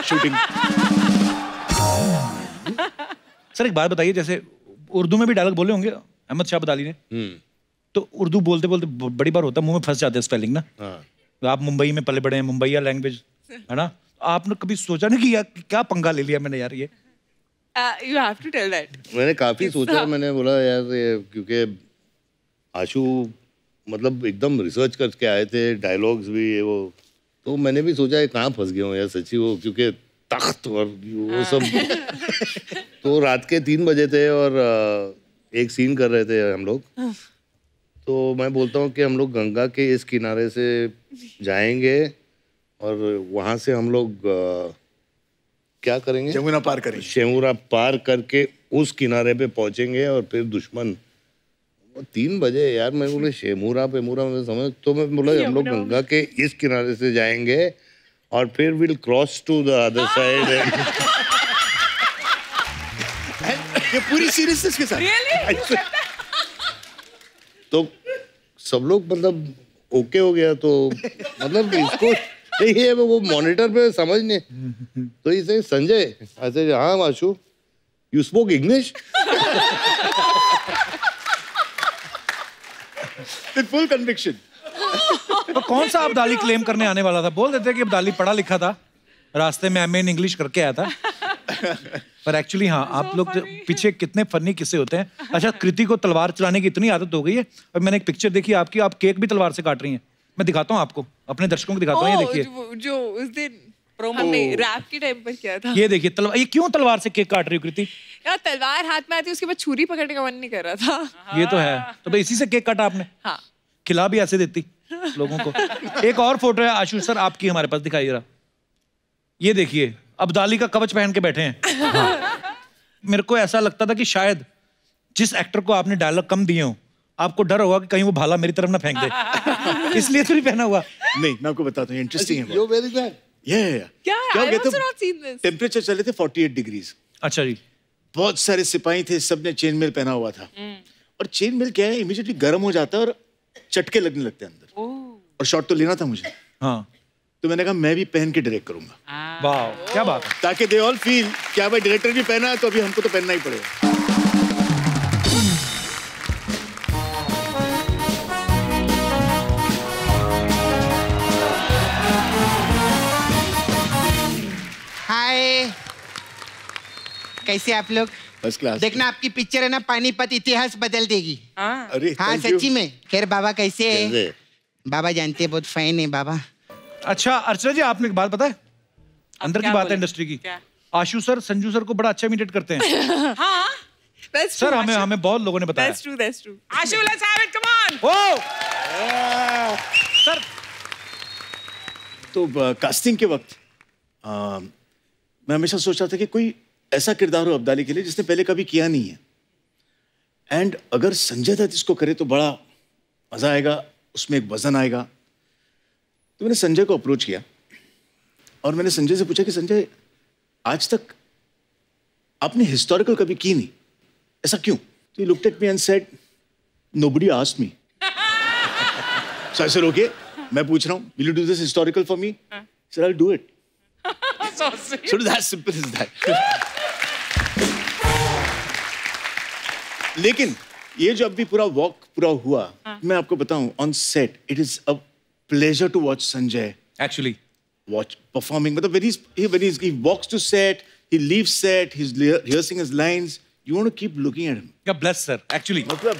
शूटिंग।
सर एक बात बताइए, जैसे उर्दू में भी डायलॉग बोले होंगे अहमद शाह अब्दाली ने, तो उर्दू बोलते बोलते बड़ी बार होता है मुंह में फंस जाते हैं स्पेलिंग ना। आप मुंबई में पले बड़े हैं, मुंबईया लैंग्वेज है ना, आपने कभी सोचा नहीं कि यार क्या पंगा ले लिया मैंने यार ये?
You have to tell that.
मैंने काफी सोचा, मैंने बोला यार ये, क्योंकि आशु मतलब एकदम रिसर्च करके आए थे, डायलॉग्स भी ये वो, तो मैंने भी सोचा ये कहाँ फंस गया हूँ यार सच्ची, वो क्योंकि तख्त और वो सब। तो रात के 3 बजे थे और एक सीन कर रहे थे हम लोग, तो मैं बोलता हूँ कि हम लोग गंगा के इस किनारे से जाएंगे और वहाँ से हम लोग क्या करेंगे,
यमुना पार करेंगे,
यमुना पार करके उस किनारे पे पहुंचेंगे और फिर दुश्मन। 3 बजे यार, मैं बोले शेमुरा पे मुरा मैं समझ, तो मैं बोला हम लोग गंगा के इस किनारे से जाएंगे और फिर will cross to the other side.
ये पूरी सीरियसनेस के साथ
तो सब लोग मतलब ओके हो गया, तो मतलब इसको ये वो मॉनिटर पे समझ नहीं, तो इसे संजय ऐसे, हाँ Ashu you spoke English
with full conviction.
तो कौन सा अब्दाली क्लेम करने आने वाला था? बोल देते कि अब्दाली पढ़ा लिखा था, रास्ते में एमए इन इंग्लिश करके आया था। पर एक्चुअली हाँ, आप लोग पीछे कितने फनी किस्से होते हैं। अच्छा, कृति को तलवार चलाने की इतनी आदत हो गई है, और मैंने एक पिक्चर देखी आपकी, आप केक भी तलवार से काट रही हैं। मैं दिखाता हूँ आपको, अपने दर्शकों को दिखाता हूँ, ये देखिए
जो उस दिन हमने रैप के टाइम पर किया था।
ये देखिए तलवार, ये क्यों तलवार से केक काट रही हो कृति?
यार तलवार हाथ में आती, उसके बाद छुरी पकड़ने का मन नहीं कर रहा था।
ये तो है, तो इसी से केक काटा आपने?
हाँ।
खिला भी ऐसे देती लोगों को। एक और फोटो है आशीष सर आपकी हमारे पास, दिखाइए जरा। ये देखिए अब्दाली का कवच पहन के बैठे हैं। हाँ। मेरे को ऐसा लगता था कि शायद जिस एक्टर को आपने डायलॉग कम दिए हो, आपको डर होगा कि कहीं वो भाला मेरी तरफ ना फेंक दे, इसलिए तो नहीं पहना हुआ।
नहीं, मैं आपको बताता हूँ, इंटरेस्टिंग है।
You're very bad.
क्या टेम्परेचर चले थे 48 डिग्रीज।
अच्छा जी।
बहुत सारे सिपाही थे, सबने चेन मेल पहना हुआ था, और चेन मेल क्या है, इमीडिएटली गर्म हो जाता है और चटके लगने लगते हैं अंदर, और शॉट तो लेना था मुझे। हाँ। तो मैंने कहा मैं भी पहन के डायरेक्ट करूंगा।
वाह, क्या बात है।
ताकि दे ऑल फील क्या भाई डायरेक्टर भी पहना है तो अभी हमको तो पहनना ही पड़ेगा।
हाय, कैसे आप लोग?
First class.
देखना आपकी पिक्चर है ना, पानीपत इतिहास बदल देगी।
अरे
हाँ सच्ची में। खैर बाबा कैसे है? बाबा जानते हैं बहुत फैन है बाबा।
अच्छा अर्चना जी, आपने एक बात पता है, अंदर की बात है इंडस्ट्री की। आशु सर संजू सर को बड़ा अच्छा इमिटेट करते हैं।
हाँ,
सर हमें बहुत लोगों ने बताया।
That's true, that's true. Ashu, let's have it, come on.
Sir
तो कास्टिंग के वक्त मैं हमेशा सोचता था कि कोई ऐसा किरदार हो अब्दाली के लिए जिसने पहले कभी किया नहीं है, एंड अगर संजय दत्त इसको करे तो बड़ा मजा आएगा, उसमें एक वजन आएगा। तो मैंने संजय को अप्रोच किया और मैंने संजय से पूछा कि संजय, आज तक आपने हिस्टोरिकल कभी की नहीं, ऐसा क्यों? तो he looked at me and said, nobody asked me. So I said, okay, मैं पूछ रहा हूँ, will you do this historical for me? He said, I'll do it.
So sweet.
So that's simple as that. लेकिन ये जो अभी पूरा walk पूरा हुआ, मैं आपको बताऊं, on set it is a pleasure to watch Sanjay.
Actually,
watch performing. मतलब when he walks to set, he leaves set, he's rehearsing his lines. You want to keep looking at him.
Yeah, bless sir. Actually.
मतलब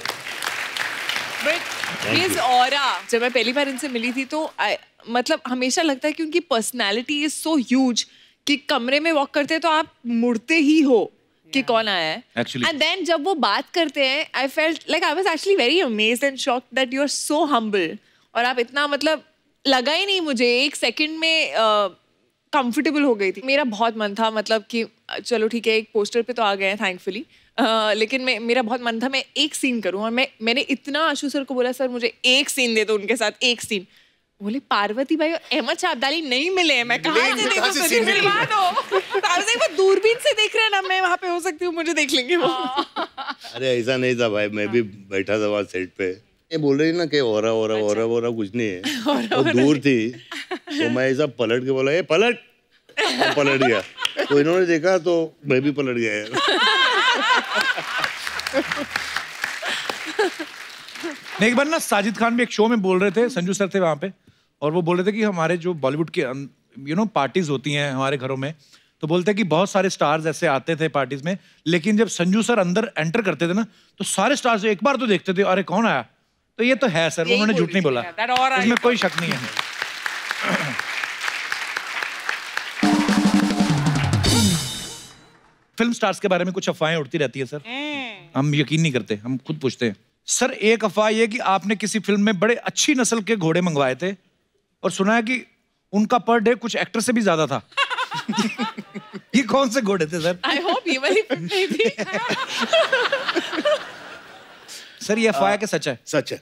his aura, जब मैं पहली बार इनसे मिली थी तो मतलब हमेशा लगता है कि उनकी पर्सनैलिटी इज सो ह्यूज कि कमरे में वॉक करते हैं तो आप मुड़ते ही हो कि कौन आया है।
Actually.
एंड देन जब वो बात करते हैं I felt like I was actually very amazed and shocked that you are so humble, और आप इतना मतलब लगा ही नहीं मुझे, एक सेकंड में कंफर्टेबल हो गई थी। मेरा बहुत मन था मतलब कि चलो ठीक है एक पोस्टर पे तो आ गए हैं थैंकफुली, लेकिन मेरा बहुत मन था मैं एक सीन करूं, और मैंने इतना आशु सर को बोला सर मुझे एक सीन दे दो उनके साथ, एक सीन। बोले पार्वती भाई और अहमद शाह अब्दाली नहीं मिले हैं, मैं कहाँ से देखूं तुझे, मिलवा दो। वो दूरबीन से देख रहे हैं ना, मैं वहाँ पे हो सकती हूँ, मुझे देख लेंगे वो।
अरे ऐसा नहीं था भाई, मैं भी बैठा था वहाँ सेट पे, ये बोल रही ना कि ओरा कुछ नहीं है, वो दूर थी तो मैं ऐसा पलट के बोला ये पलट, पलट गया तो इन्होंने देखा तो मैं भी पलट गया यार।
एक बार ना साजिद खान भी एक शो में बोल रहे थे, संजू सर थे वहां पे, और वो बोल रहे थे कि हमारे जो बॉलीवुड के पार्टीज होती हैं हमारे घरों में, तो बोलते हैं कि बहुत सारे स्टार्स ऐसे आते थे पार्टीज में, लेकिन जब संजू सर अंदर एंटर करते थे ना तो सारे स्टार्स एक बार तो देखते थे अरे कौन आया, तो ये तो है सर, उन्होंने झूठ नहीं बोला, इसमें कोई शक नहीं है। फिल्म स्टार्स के बारे में कुछ अफवाहें उड़ती रहती है सर, हम यकीन नहीं करते, हम खुद पूछते हैं। सर एक अफवाह ये कि आपने किसी फिल्म में बड़े अच्छी नस्ल के घोड़े मंगवाए थे और सुना है कि उनका पर डे कुछ एक्टर से भी ज्यादा था। ये कौन से घोड़े थे सर?
आई होप ये वाली फिल्म नहीं थी।
सर ये अफवाह के सच है?
सच है।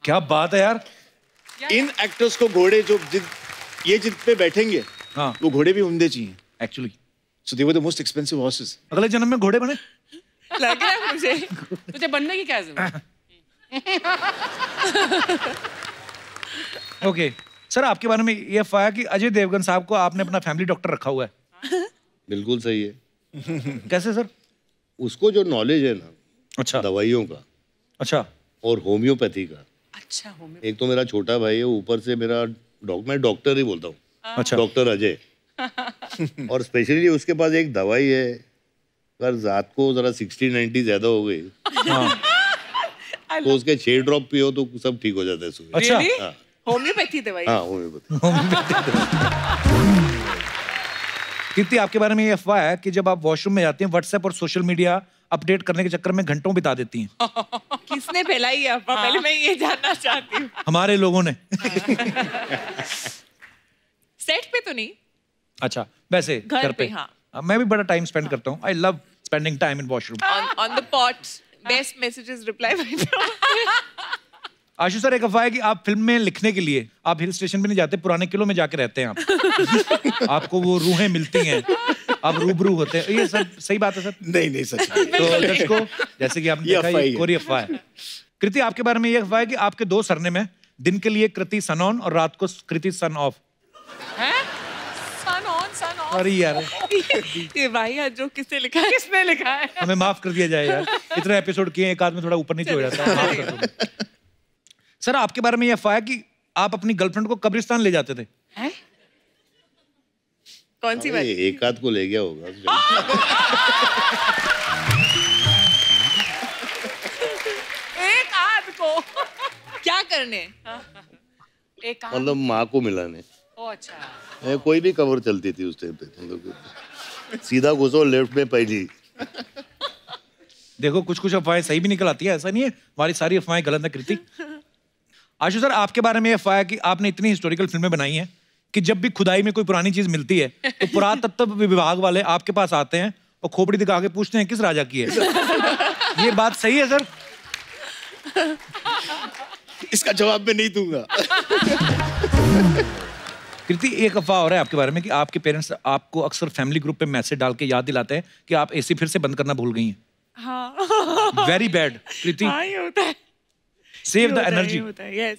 क्या बात है यार।
इन एक्टर्स को घोड़े जो जिद पे बैठेंगे, हाँ, वो घोड़े भी उम्दे चाहिए
actually,
so they were the most expensive horses.
अगले जन्म में घोड़े बने?
लग रहा है मुझे। तुझे बनने की क्या जरूरत?
ओके सर, आपके बारे में ये अफवाह है कि अजय देवगन साहब को आपने अपना फैमिली डॉक्टर रखा हुआ है।
बिल्कुल सही है।
कैसे सर?
उसको जो नॉलेज है ना,
अच्छा,
दवाइयों का, अच्छा, और होम्योपैथी का।
अच्छा,
एक तो मेरा छोटा भाई है, ऊपर से मेरा मैं डॉक्टर ही बोलता हूँ,
अच्छा,
डॉक्टर अजय। और स्पेशली उसके पास एक दवाई है, अगर रात को जरा 60-90 ज्यादा हो गई तो उसके 6 ड्रॉप पियो तो सब ठीक हो जाता है सुबह।
अच्छा,
हाँ,
होम्योपैथी दवाई।
हाँ, होम्योपैथी।
कीर्ति, आपके बारे में ये अफवाह है कि जब आप वॉशरूम में जाती हैं व्हाट्सएप और सोशल मीडिया अपडेट करने के चक्कर में घंटों बिता देती हैं।
किसने फैलाई है अफवाह? पहले मैं ये जानना चाहती हूँ।
हमारे लोगों ने।
सेट पे तो नहीं,
अच्छा, वैसे
घर पे। हाँ,
मैं भी बड़ा टाइम स्पेंड करता हूँ। I love spending time in washroom.
On the pot, best messages reply.
Ashu sir, एक अफवाह है कि आप फिल्म में लिखने के लिए आप हिल स्टेशन पे नहीं जाते, पुराने किलों में जाके रहते हैं आप। आपको वो रूहें मिलती हैं, आप रूबरू होते हैं। ये सब सही बात है सर?
नहीं सच।
तो दर्शकों, जैसे कि आपने देखा ये कोरी अफवाह है। कृति, आपके बारे में ये अफवाह है कि आपके 2 सरनेम है, दिन के लिए कृति सन ऑन और रात को कृति सन ऑफ। अरे यार,
ये भाई आज जो किसने लिखा है?
किसने लिखा है?
हमें माफ कर दिया जाए यार, इतने एपिसोड किए, एक आदमी थोड़ा ऊपर नीचे हो जाता है, माफ कर दो। सर आपके बारे में ये अफवाह है कि आप अपनी गर्लफ्रेंड को कब्रिस्तान ले जाते थे।
कौन सी बात?
एक आध को ले गया होगा।
एक आध को क्या करने?
मतलब माँ को मिलाने।
अच्छा।
कोई भी कवर चलती थी उस टाइम पे, मतलब सीधा घुसो लेफ्ट में पहली।
देखो कुछ कुछ अफवाहें सही भी निकल आती है, ऐसा नहीं है हमारी सारी अफवाहें गलत है। कृति, आशु सर आपके बारे में अफवाह है कि आपने इतनी हिस्टोरिकल फिल्में बनाई हैं कि जब भी खुदाई में कोई पुरानी चीज मिलती है तो पुरातत्व विभाग वाले आपके पास आते हैं और खोपड़ी दिखा के पूछते हैं किस राजा की है। ये बात सही है सर?
इसका जवाब मैं नहीं दूंगा।
कृति, एक अफवाह हो रहा है आपके बारे में कि आपके पेरेंट्स आपको अक्सर फैमिली ग्रुप पे मैसेज डाल के याद दिलाते हैं कि आप एसी फिर से बंद करना भूल गई हैं।
हाँ।
वेरी बैड कृति।
हाँ, ये होता है।
Save the energy.
होता है, यस।